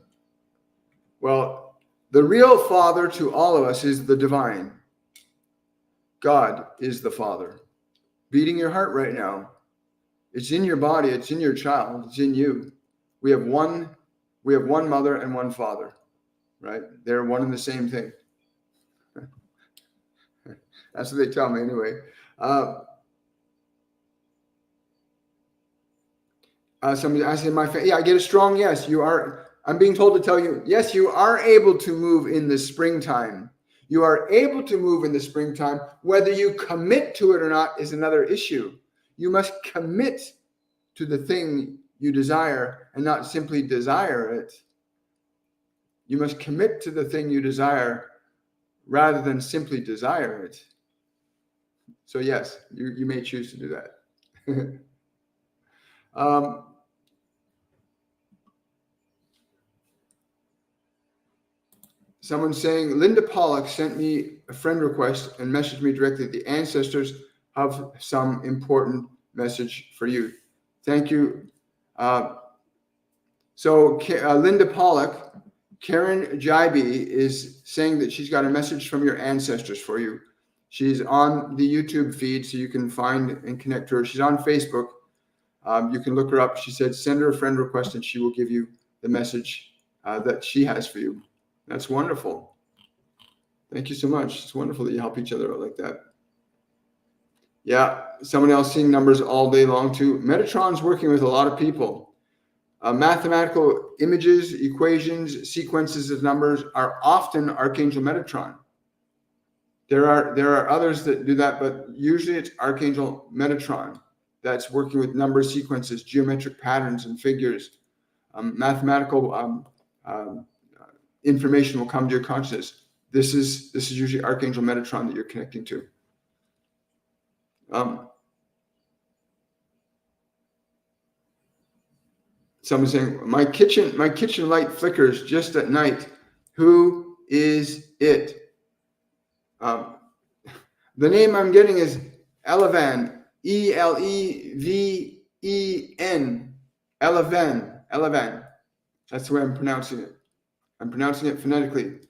Well, the real father to all of us is the divine. God is the Father. Beating your heart right now. It's in your body. It's in your child. It's in you. We have one mother and one father, right? They're one and the same thing. That's what they tell me anyway. Somebody, I said, I get a strong yes. You are. I'm being told to tell you, yes, you are able to move in the springtime. You are able to move in the springtime. Whether you commit to it or not is another issue. You must commit to the thing you desire and not simply desire it. You must commit to the thing you desire rather than simply desire it. So yes, you may choose to do that. Someone's saying, Linda Pollock sent me a friend request and messaged me directly. The ancestors have some important message for you. Thank you. So Linda Pollock, Karen Jaibi is saying that she's got a message from your ancestors for you. She's on the YouTube feed, so you can find and connect to her. She's on Facebook. You can look her up. She said, send her a friend request and she will give you the message that she has for you. That's wonderful. Thank you so much. It's wonderful that you help each other out like that. Yeah, someone else seeing numbers all day long too. Metatron's working with a lot of people. Mathematical images, equations, sequences of numbers are often Archangel Metatron. There are others that do that, but usually it's Archangel Metatron that's working with number sequences, geometric patterns and figures. Mathematical information will come to your consciousness. This is usually Archangel Metatron that you're connecting to. Someone's saying, my kitchen light flickers just at night. Who is it? The name I'm getting is Eleven, Eleven, Eleven. That's the way I'm pronouncing it. I'm pronouncing it phonetically.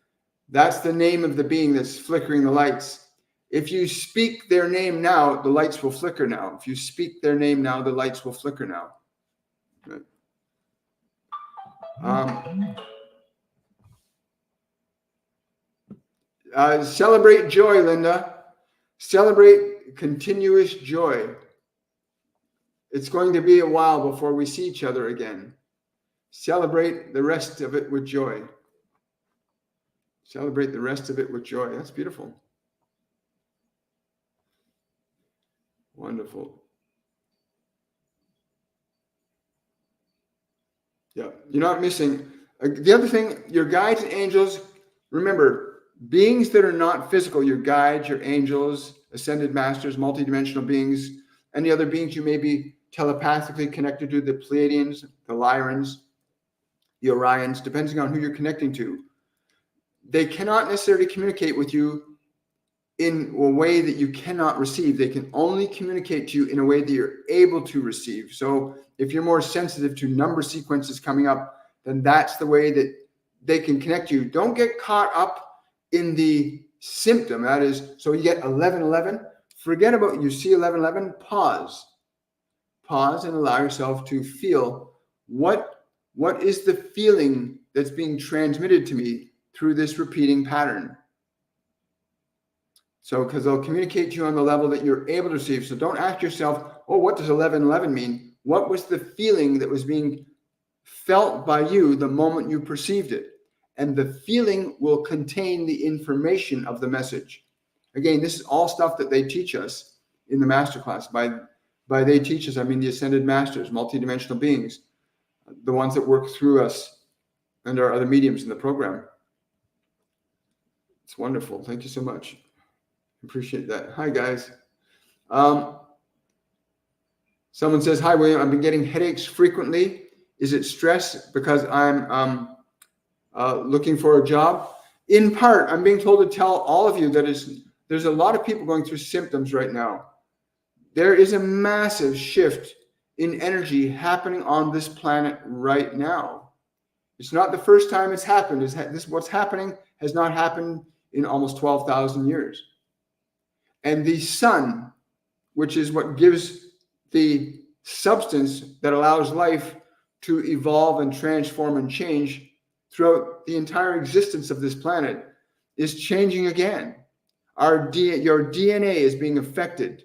That's the name of the being that's flickering the lights. If you speak their name now, the lights will flicker now. If you speak their name now, the lights will flicker now. Right. Celebrate joy, Linda. Celebrate continuous joy. It's going to be a while before we see each other again. Celebrate the rest of it with joy. Celebrate the rest of it with joy. That's beautiful. Wonderful. Yeah, you're not missing. The other thing, your guides and angels, remember, beings that are not physical, your guides, your angels, ascended masters, multidimensional beings, any other beings you may be telepathically connected to, the Pleiadians, the Lyrans, the Orions, depending on who you're connecting to. They cannot necessarily communicate with you in a way that you cannot receive. They can only communicate to you in a way that you're able to receive. So if you're more sensitive to number sequences coming up, then that's the way that they can connect you. Don't get caught up in the symptom. That is, so you get 1111. Forget about you see 1111. Pause and allow yourself to feel what is the feeling that's being transmitted to me through this repeating pattern. So, because they'll communicate to you on the level that you're able to receive. So don't ask yourself, oh, what does 1111 mean? What was the feeling that was being felt by you the moment you perceived it? And the feeling will contain the information of the message. Again, this is all stuff that they teach us in the masterclass. By they teach us, I mean the ascended masters, multidimensional beings, the ones that work through us and our other mediums in the program. It's wonderful. Thank you so much. Appreciate that. Hi, guys. Someone says, hi, William, I've been getting headaches frequently. Is it stress because I'm looking for a job? In part, I'm being told to tell all of you that there's a lot of people going through symptoms right now. There is a massive shift in energy happening on this planet right now. It's not the first time it's happened. What's happening has not happened in almost 12,000 years. And the sun, which is what gives the substance that allows life to evolve and transform and change throughout the entire existence of this planet, is changing again. Your DNA is being affected.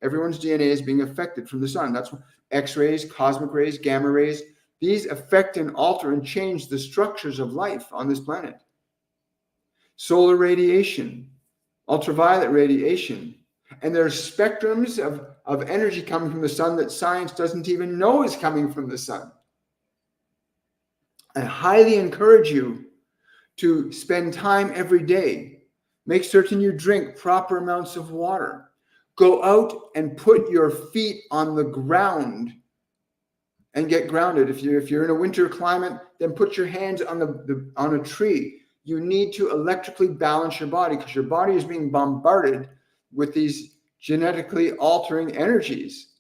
Everyone's DNA is being affected from the sun. That's what X-rays, cosmic rays, gamma rays, these affect and alter and change the structures of life on this planet. Solar radiation, ultraviolet radiation, and there are spectrums of energy coming from the sun that science doesn't even know is coming from the sun. I highly encourage you to spend time every day. Make certain you drink proper amounts of water. Go out and put your feet on the ground and get grounded. If you're in a winter climate, then put your hands on a tree. You need to electrically balance your body because your body is being bombarded with these genetically altering energies.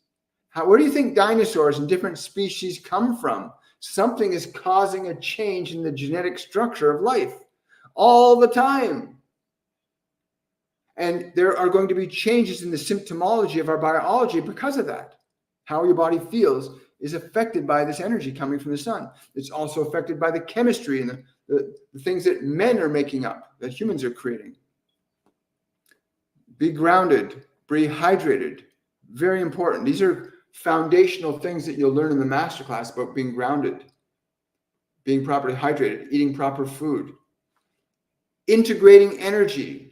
Where do you think dinosaurs and different species come from? Something is causing a change in the genetic structure of life all the time. And there are going to be changes in the symptomology of our biology because of that. How your body feels is affected by this energy coming from the sun. It's also affected by the chemistry and the things that men are making up, that humans are creating. Be grounded, be hydrated. Very important. These are foundational things that you'll learn in the masterclass about being grounded, being properly hydrated, eating proper food, integrating energy,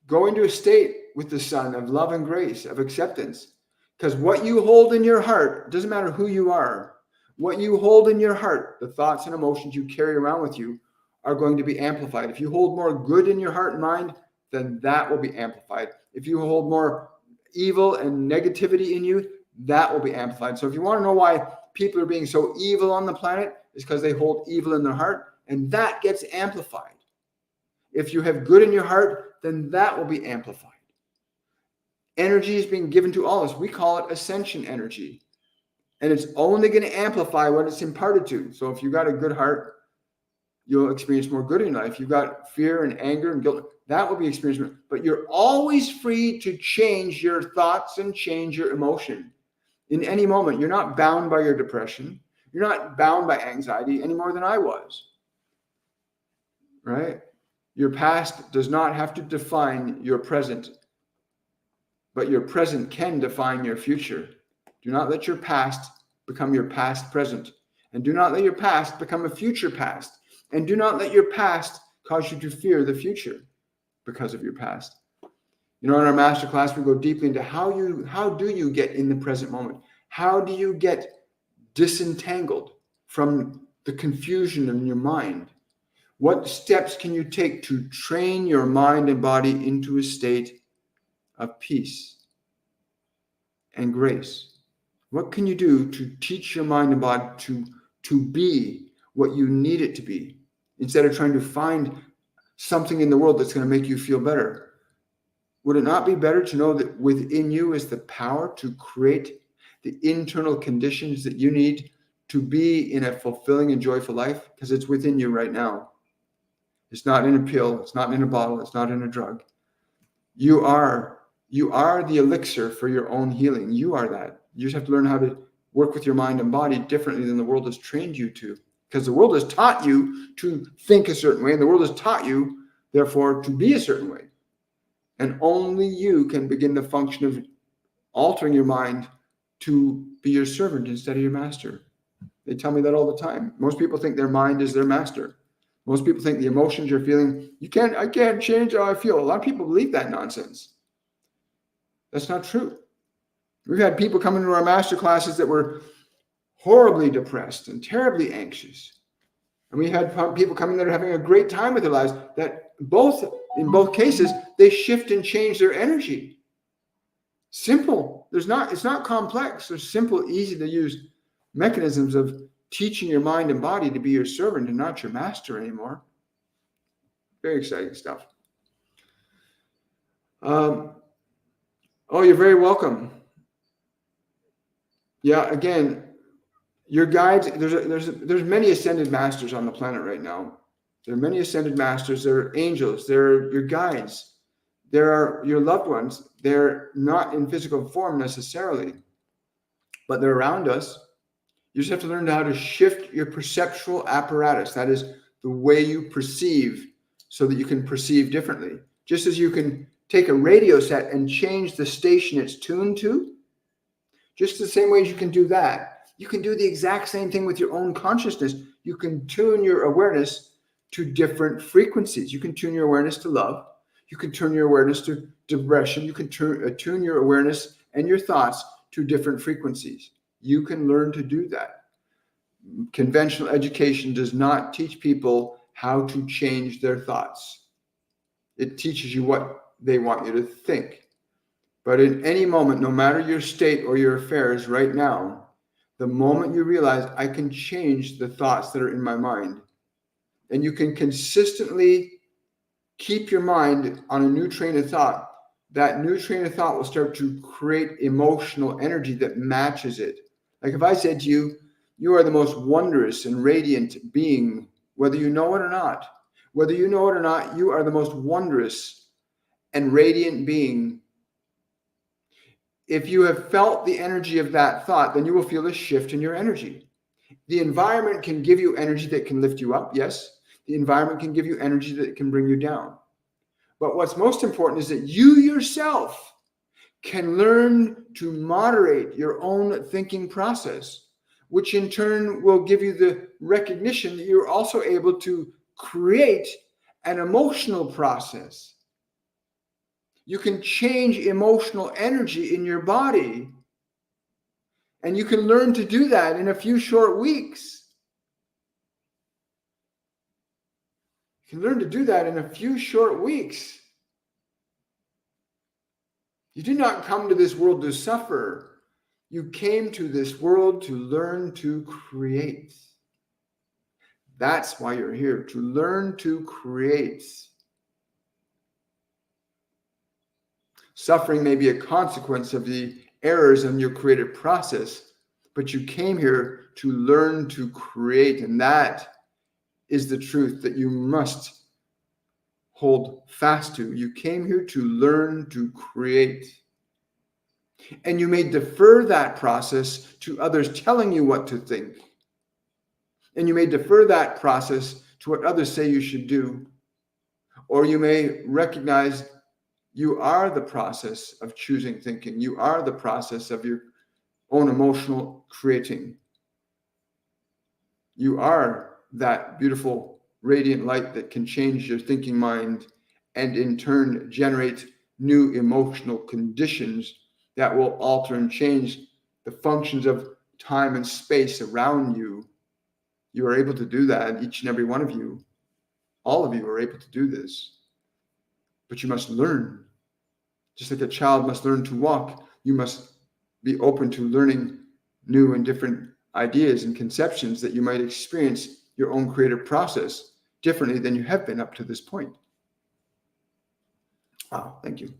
go into a state with the sun of love and grace, of acceptance. Because what you hold in your heart, doesn't matter who you are, what you hold in your heart, the thoughts and emotions you carry around with you are going to be amplified. If you hold more good in your heart and mind, then that will be amplified. If you hold more evil and negativity in you, that will be amplified. So if you want to know why people are being so evil on the planet, it's because they hold evil in their heart, and that gets amplified. If you have good in your heart, then that will be amplified. Energy is being given to all of us. We call it ascension energy. And it's only going to amplify what it's imparted to. So if you got a good heart, you'll experience more good in life. You've got fear and anger and guilt, that will be experienced. But you're always free to change your thoughts and change your emotion. In any moment, you're not bound by your depression. You're not bound by anxiety any more than I was. Right? Your past does not have to define your present, but your present can define your future. Do not let your past become your past present. And do not let your past become a future past. And do not let your past cause you to fear the future because of your past. You know, in our masterclass, we go deeply into how do you get in the present moment? How do you get disentangled from the confusion in your mind? What steps can you take to train your mind and body into a state of peace and grace? What can you do to teach your mind and body to be what you need it to be, instead of trying to find something in the world that's going to make you feel better? Would it not be better to know that within you is the power to create the internal conditions that you need to be in a fulfilling and joyful life? Because it's within you right now. It's not in a pill. It's not in a bottle. It's not in a drug. You are the elixir for your own healing. You are that. You just have to learn how to work with your mind and body differently than the world has trained you to. Because the world has taught you to think a certain way, and the world has taught you, therefore, to be a certain way. And only you can begin the function of altering your mind to be your servant instead of your master. They tell me that all the time. Most people think their mind is their master. Most people think the emotions you're feeling, I can't change how I feel. A lot of people believe that nonsense. That's not true. We've had people come into our master classes that were horribly depressed and terribly anxious. And we had people coming that are having a great time with their lives, that both in both cases, they shift and change their energy. Simple. It's not complex. There's simple, easy to use mechanisms of teaching your mind and body to be your servant and not your master anymore. Very exciting stuff. Oh, you're very welcome. Yeah, again, your guides, there's many ascended masters on the planet right now. There are many ascended masters. There are angels. There are your guides. There are your loved ones. They're not in physical form necessarily, but they're around us. You just have to learn how to shift your perceptual apparatus. That is the way you perceive, so that you can perceive differently. Just as you can take a radio set and change the station it's tuned to, just the same way as you can do that, you can do the exact same thing with your own consciousness. You can tune your awareness to different frequencies. You can tune your awareness to love. You can turn your awareness to depression. You can tune your awareness and your thoughts to different frequencies. You can learn to do that. Conventional education does not teach people how to change their thoughts. It teaches you what they want you to think. But in any moment, no matter your state or your affairs right now, the moment you realize I can change the thoughts that are in my mind, and you can consistently keep your mind on a new train of thought, that new train of thought will start to create emotional energy that matches it. Like if I said to you, you are the most wondrous and radiant being, whether you know it or not. Whether you know it or not, you are the most wondrous and radiant being. If you have felt the energy of that thought, then you will feel a shift in your energy. The environment can give you energy that can lift you up, yes. The environment can give you energy that can bring you down. But what's most important is that you yourself can learn to moderate your own thinking process, which in turn will give you the recognition that you're also able to create an emotional process. You can change emotional energy in your body, and you can learn to do that in a few short weeks. You can learn to do that in a few short weeks. You did not come to this world to suffer. You came to this world to learn to create. That's why you're here, to learn to create. Suffering may be a consequence of the errors in your creative process, but you came here to learn to create, and that is the truth that you must hold fast to. You came here to learn to create. And you may defer that process to others telling you what to think. And you may defer that process to what others say you should do. Or you may recognize you are the process of choosing thinking. You are the process of your own emotional creating. You are that beautiful, radiant light that can change your thinking mind and in turn generate new emotional conditions that will alter and change the functions of time and space around you. You are able to do that, each and every one of you. All of you are able to do this. But you must learn. Just like a child must learn to walk, you must be open to learning new and different ideas and conceptions that you might experience your own creative process differently than you have been up to this point. Wow, thank you.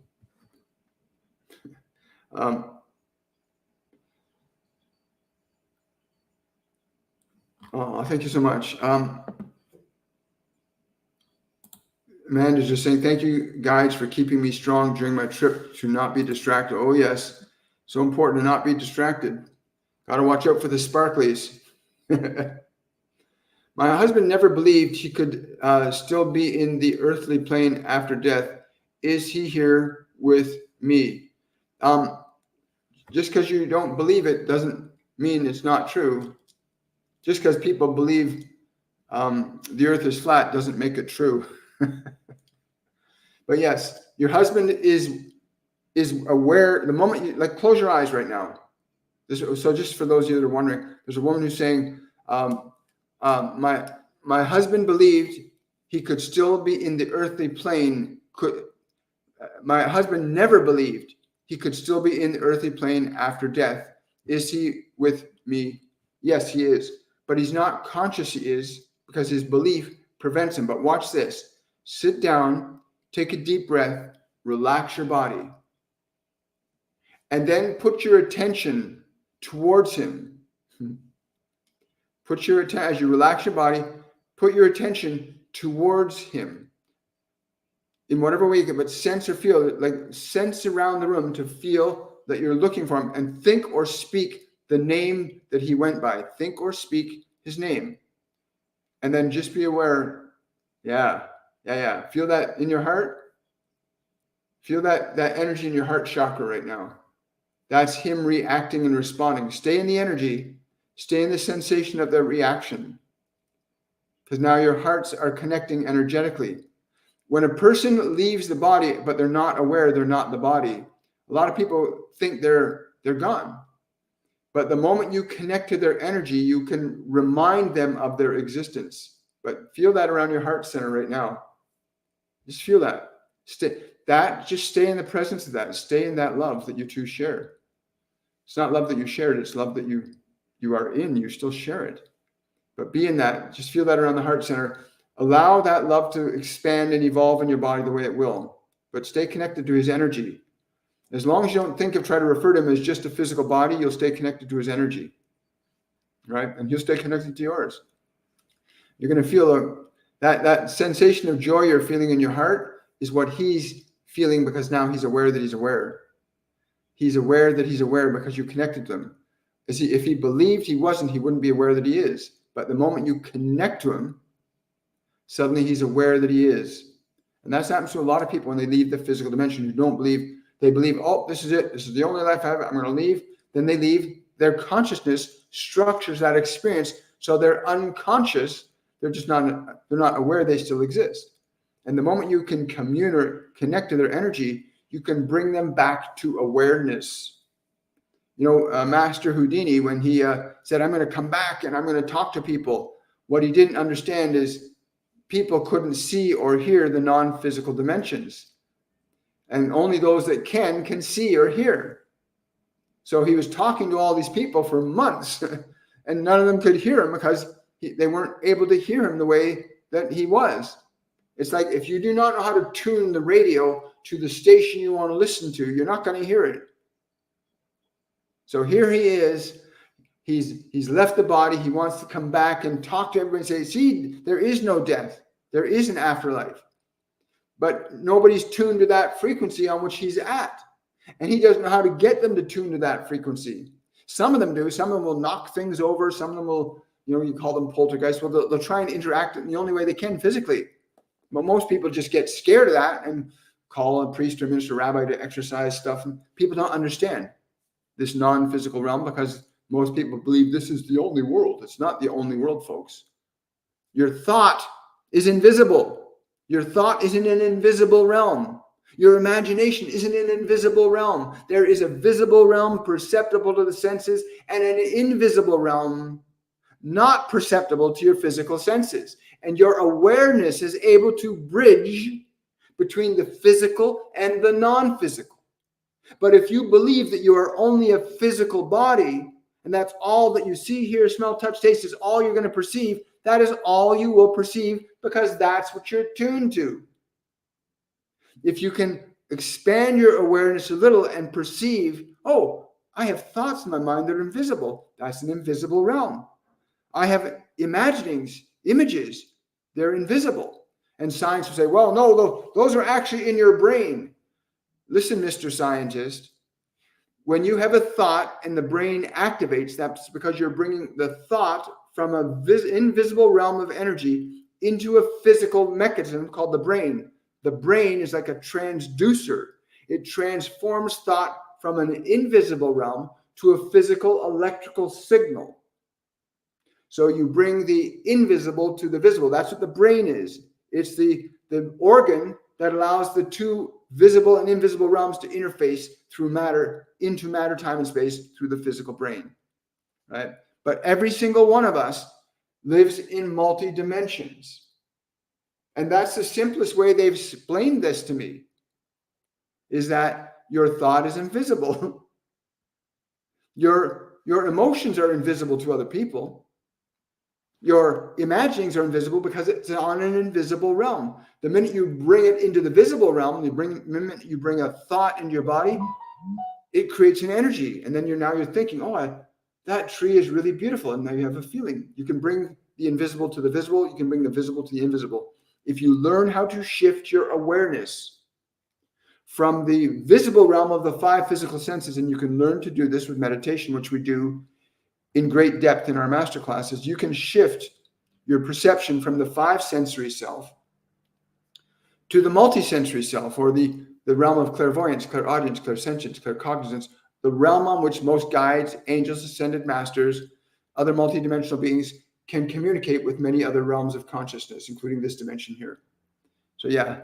Thank you so much. Amanda's just saying, thank you, guides, for keeping me strong during my trip to not be distracted. Oh, yes. So important to not be distracted. Got to watch out for the sparklies. My husband never believed he could still be in the earthly plane after death. Is he here with me? Just because you don't believe it doesn't mean it's not true. Just because people believe the earth is flat doesn't make it true. But yes, your husband is aware. The moment you close your eyes right now. So just for those of you that are wondering, there's a woman who's saying, my husband believed he could still be in the earthly plane my husband never believed he could still be in the earthly plane after death. Is he with me? Yes, he is. But he's not conscious he is, because his belief prevents him. But watch this. Sit down, take a deep breath, relax your body, and then put your attention towards him. As you relax your body, put your attention towards him. In whatever way you can, but sense or feel, like sense around the room to feel that you're looking for him, and think or speak the name that he went by. Think or speak his name. And then just be aware. Yeah. Feel that in your heart. Feel that energy in your heart chakra right now. That's him reacting and responding. Stay in the energy. Stay in the sensation of the reaction. Because now your hearts are connecting energetically. When a person leaves the body, but they're not aware they're not the body, a lot of people think they're gone. But the moment you connect to their energy, you can remind them of their existence. But feel that around your heart center right now. Just feel that. Just stay in the presence of that. Stay in that love that you two share. It's not love that you shared, it's love that you are in. You still share it. But be in that. Just feel that around the heart center. Allow that love to expand and evolve in your body the way it will. But stay connected to his energy. As long as you don't try to refer to him as just a physical body, you'll stay connected to his energy. Right? And he'll stay connected to yours. You're going to feel that sensation of joy you're feeling in your heart is what he's feeling, because now he's aware that he's aware. He's aware that he's aware because you connected to him. If he believed he wasn't, he wouldn't be aware that he is. But the moment you connect to him, suddenly he's aware that he is. And that's happened to a lot of people when they leave the physical dimension who don't believe. They believe, oh, this is it. This is the only life I have. I'm going to leave. Then they leave. Their consciousness structures that experience. So they're unconscious. They're not aware they still exist. And the moment you can commune or connect to their energy, you can bring them back to awareness. Master Houdini, when he said, I'm going to come back and I'm going to talk to people, what he didn't understand is people couldn't see or hear the non-physical dimensions. And only those that can see or hear. So he was talking to all these people for months, and none of them could hear him because they weren't able to hear him the way that he was. It's like if you do not know how to tune the radio to the station you want to listen to, you're not going to hear it. So here he is. He's left the body. He wants to come back and talk to everybody and say, see, there is no death. There is an afterlife. But nobody's tuned to that frequency on which he's at. And he doesn't know how to get them to tune to that frequency. Some of them do. Some of them will knock things over. Some of them will, you call them poltergeists. Well, they'll try and interact in the only way they can physically. But most people just get scared of that and call a priest or minister, rabbi to exorcise stuff. And people don't understand this non-physical realm because most people believe this is the only world. It's not the only world, folks. Your thought is invisible. Your thought is in an invisible realm. Your imagination is in an invisible realm. There is a visible realm perceptible to the senses and an invisible realm not perceptible to your physical senses. And your awareness is able to bridge between the physical and the non-physical. But if you believe that you are only a physical body, and that's all that you see, hear, smell, touch, taste is all you're going to perceive, that is all you will perceive because that's what you're tuned to. If you can expand your awareness a little and perceive, oh, I have thoughts in my mind that are invisible. That's an invisible realm. I have imaginings, images, they're invisible. And science will say, well, no, those are actually in your brain. Listen, Mr. Scientist, when you have a thought and the brain activates, that's because you're bringing the thought from an invisible realm of energy into a physical mechanism called the brain. The brain is like a transducer. It transforms thought from an invisible realm to a physical electrical signal. So you bring the invisible to the visible. That's what the brain is. It's the organ that allows the two visible and invisible realms to interface through matter, into matter, time, and space through the physical brain, right? But every single one of us lives in multi-dimensions. And that's the simplest way they've explained this to me, is that your thought is invisible. Your emotions are invisible to other people. Your imaginings are invisible because it's on an invisible realm. The minute you bring it into the visible realm, the minute you bring a thought into your body, it creates an energy. And then you're thinking, that tree is really beautiful. And now you have a feeling. You can bring the invisible to the visible. You can bring the visible to the invisible. If you learn how to shift your awareness from the visible realm of the 5 physical senses, and you can learn to do this with meditation, which we do in great depth in our master classes, you can shift your perception from the 5 sensory self to the multisensory self, or the realm of clairvoyance, clairaudience, clairsentience, claircognizance, the realm on which most guides, angels, ascended masters, other multidimensional beings can communicate with many other realms of consciousness, including this dimension here. So yeah,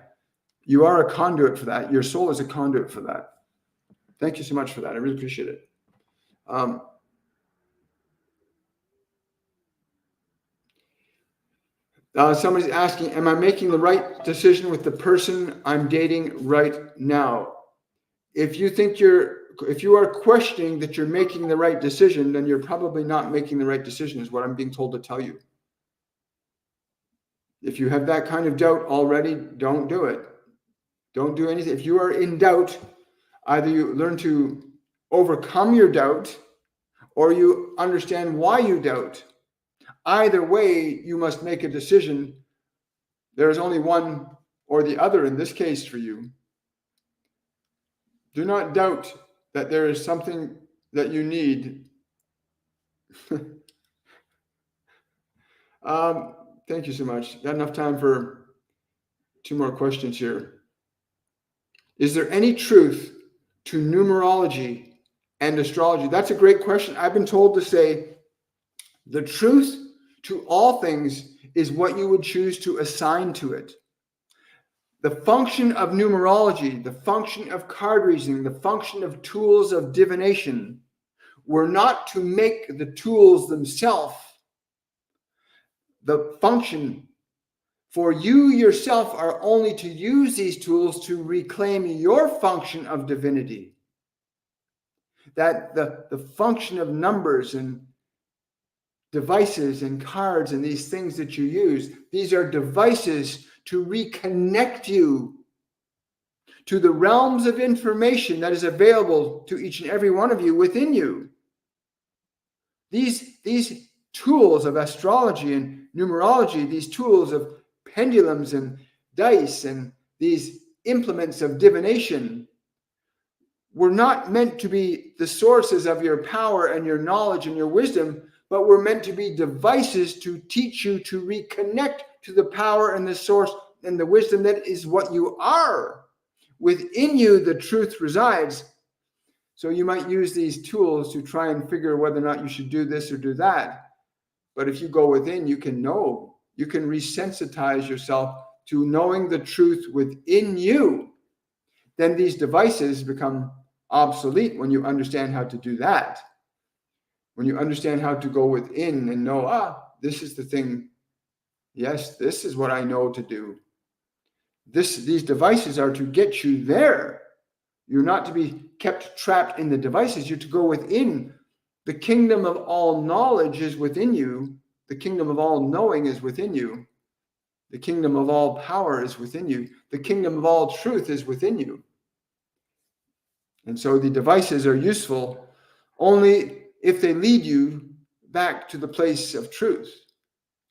you are a conduit for that. Your soul is a conduit for that. Thank you so much for that. I really appreciate it. Somebody's asking, am I making the right decision with the person I'm dating right now? If you are questioning that you're making the right decision, then you're probably not making the right decision, is what I'm being told to tell you. If you have that kind of doubt already, don't do it. Don't do anything. If you are in doubt, either you learn to overcome your doubt or you understand why you doubt. Either way, you must make a decision. There is only one or the other in this case for you. Do not doubt that there is something that you need. Thank you so much. Got enough time for 2 more questions here. Is there any truth to numerology and astrology? That's a great question. I've been told to say the truth to all things is what you would choose to assign to it. The function of numerology, the function of card reasoning, the function of tools of divination were not to make the tools themselves. The function for you yourself are only to use these tools to reclaim your function of divinity. That the function of numbers and devices and cards and these things that you use, these are devices to reconnect you to the realms of information that is available to each and every one of you within you. These tools of astrology and numerology, these tools of pendulums and dice and these implements of divination were not meant to be the sources of your power and your knowledge and your wisdom, but were meant to be devices to teach you to reconnect to the power and the source and the wisdom that is what you are. Within you, the truth resides. So you might use these tools to try and figure whether or not you should do this or do that. But if you go within, you can know. You can resensitize yourself to knowing the truth within you. Then these devices become obsolete when you understand how to do that. When you understand how to go within and know, this is the thing. Yes, this is what I know to do. These devices are to get you there. You're not to be kept trapped in the devices. You're to go within. The kingdom of all knowledge is within you. The kingdom of all knowing is within you. The kingdom of all power is within you. The kingdom of all truth is within you. And so the devices are useful only if they lead you back to the place of truth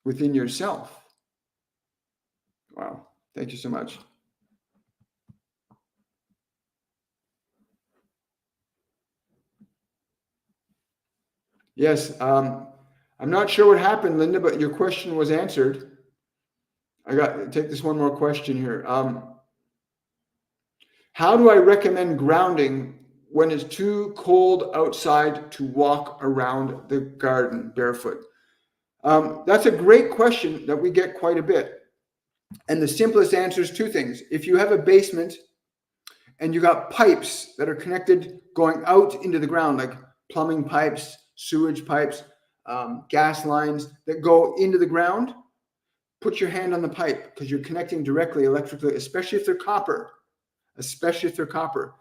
within yourself. Wow. Thank you so much. Yes. I'm not sure what happened, Linda, but your question was answered. I got to take this one more question here. How do I recommend grounding when it's too cold outside to walk around the garden barefoot? That's a great question that we get quite a bit. And the simplest answer is 2 things. If you have a basement and you got pipes that are connected going out into the ground, like plumbing pipes, sewage pipes, gas lines that go into the ground, put your hand on the pipe because you're connecting directly electrically, especially if they're copper.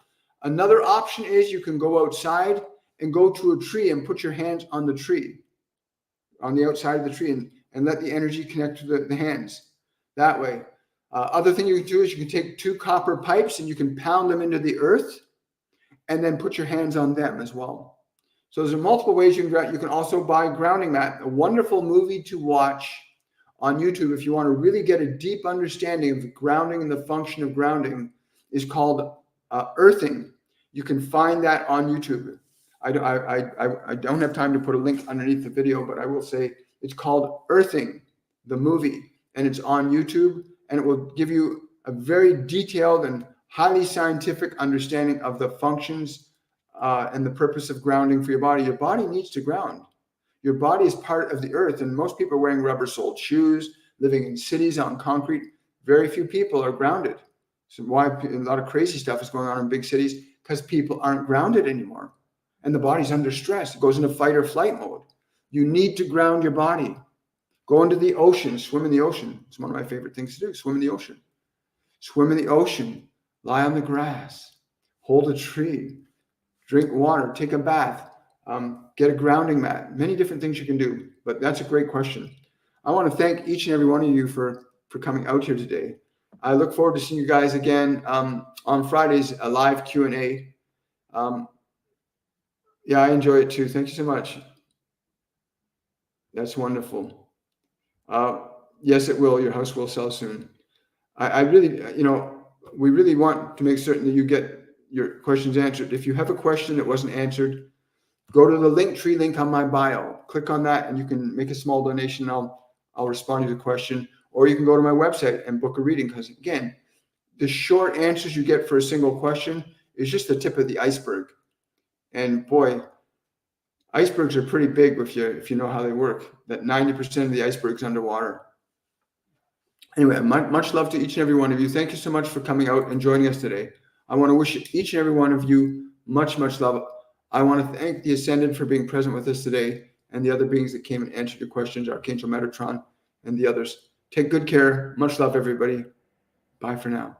Another option is you can go outside and go to a tree and put your hands on the tree, on the outside of the tree, and let the energy connect to the hands that way. Other thing you can do is you can take 2 copper pipes and you can pound them into the earth and then put your hands on them as well. So there's multiple ways you can ground. You can also buy grounding mat, a wonderful movie to watch on YouTube if you want to really get a deep understanding of the grounding and the function of grounding is called earthing. You can find that on YouTube. I don't have time to put a link underneath the video, but I will say it's called Earthing, the movie, and it's on YouTube, and it will give you a very detailed and highly scientific understanding of the functions and the purpose of grounding for your body. Your body needs to ground. Your body is part of the earth, and most people are wearing rubber-soled shoes, living in cities on concrete. Very few people are grounded. So why a lot of crazy stuff is going on in big cities? Because people aren't grounded anymore. And the body's under stress. It goes into fight or flight mode. You need to ground your body. Go into the ocean, swim in the ocean. It's one of my favorite things to do, swim in the ocean. Swim in the ocean, lie on the grass, hold a tree, drink water, take a bath, get a grounding mat. Many different things you can do, but that's a great question. I want to thank each and every one of you for coming out here today. I look forward to seeing you guys again on Fridays, a live Q&A. Yeah, I enjoy it too. Thank you so much. That's wonderful. Yes, it will. Your house will sell soon. I really, we really want to make certain that you get your questions answered. If you have a question that wasn't answered, go to the Linktree link on my bio. Click on that and you can make a small donation. I'll respond to the question. Or you can go to my website and book a reading, because again, the short answers you get for a single question is just the tip of the iceberg. And boy, icebergs are pretty big if you know how they work. That 90% of the iceberg's underwater. Anyway, much love to each and every one of you. Thank you so much for coming out and joining us today. I want to wish each and every one of you much, much love. I want to thank the Ascendant for being present with us today, and the other beings that came and answered your questions, Archangel Metatron and the others. Take good care. Much love, everybody. Bye for now.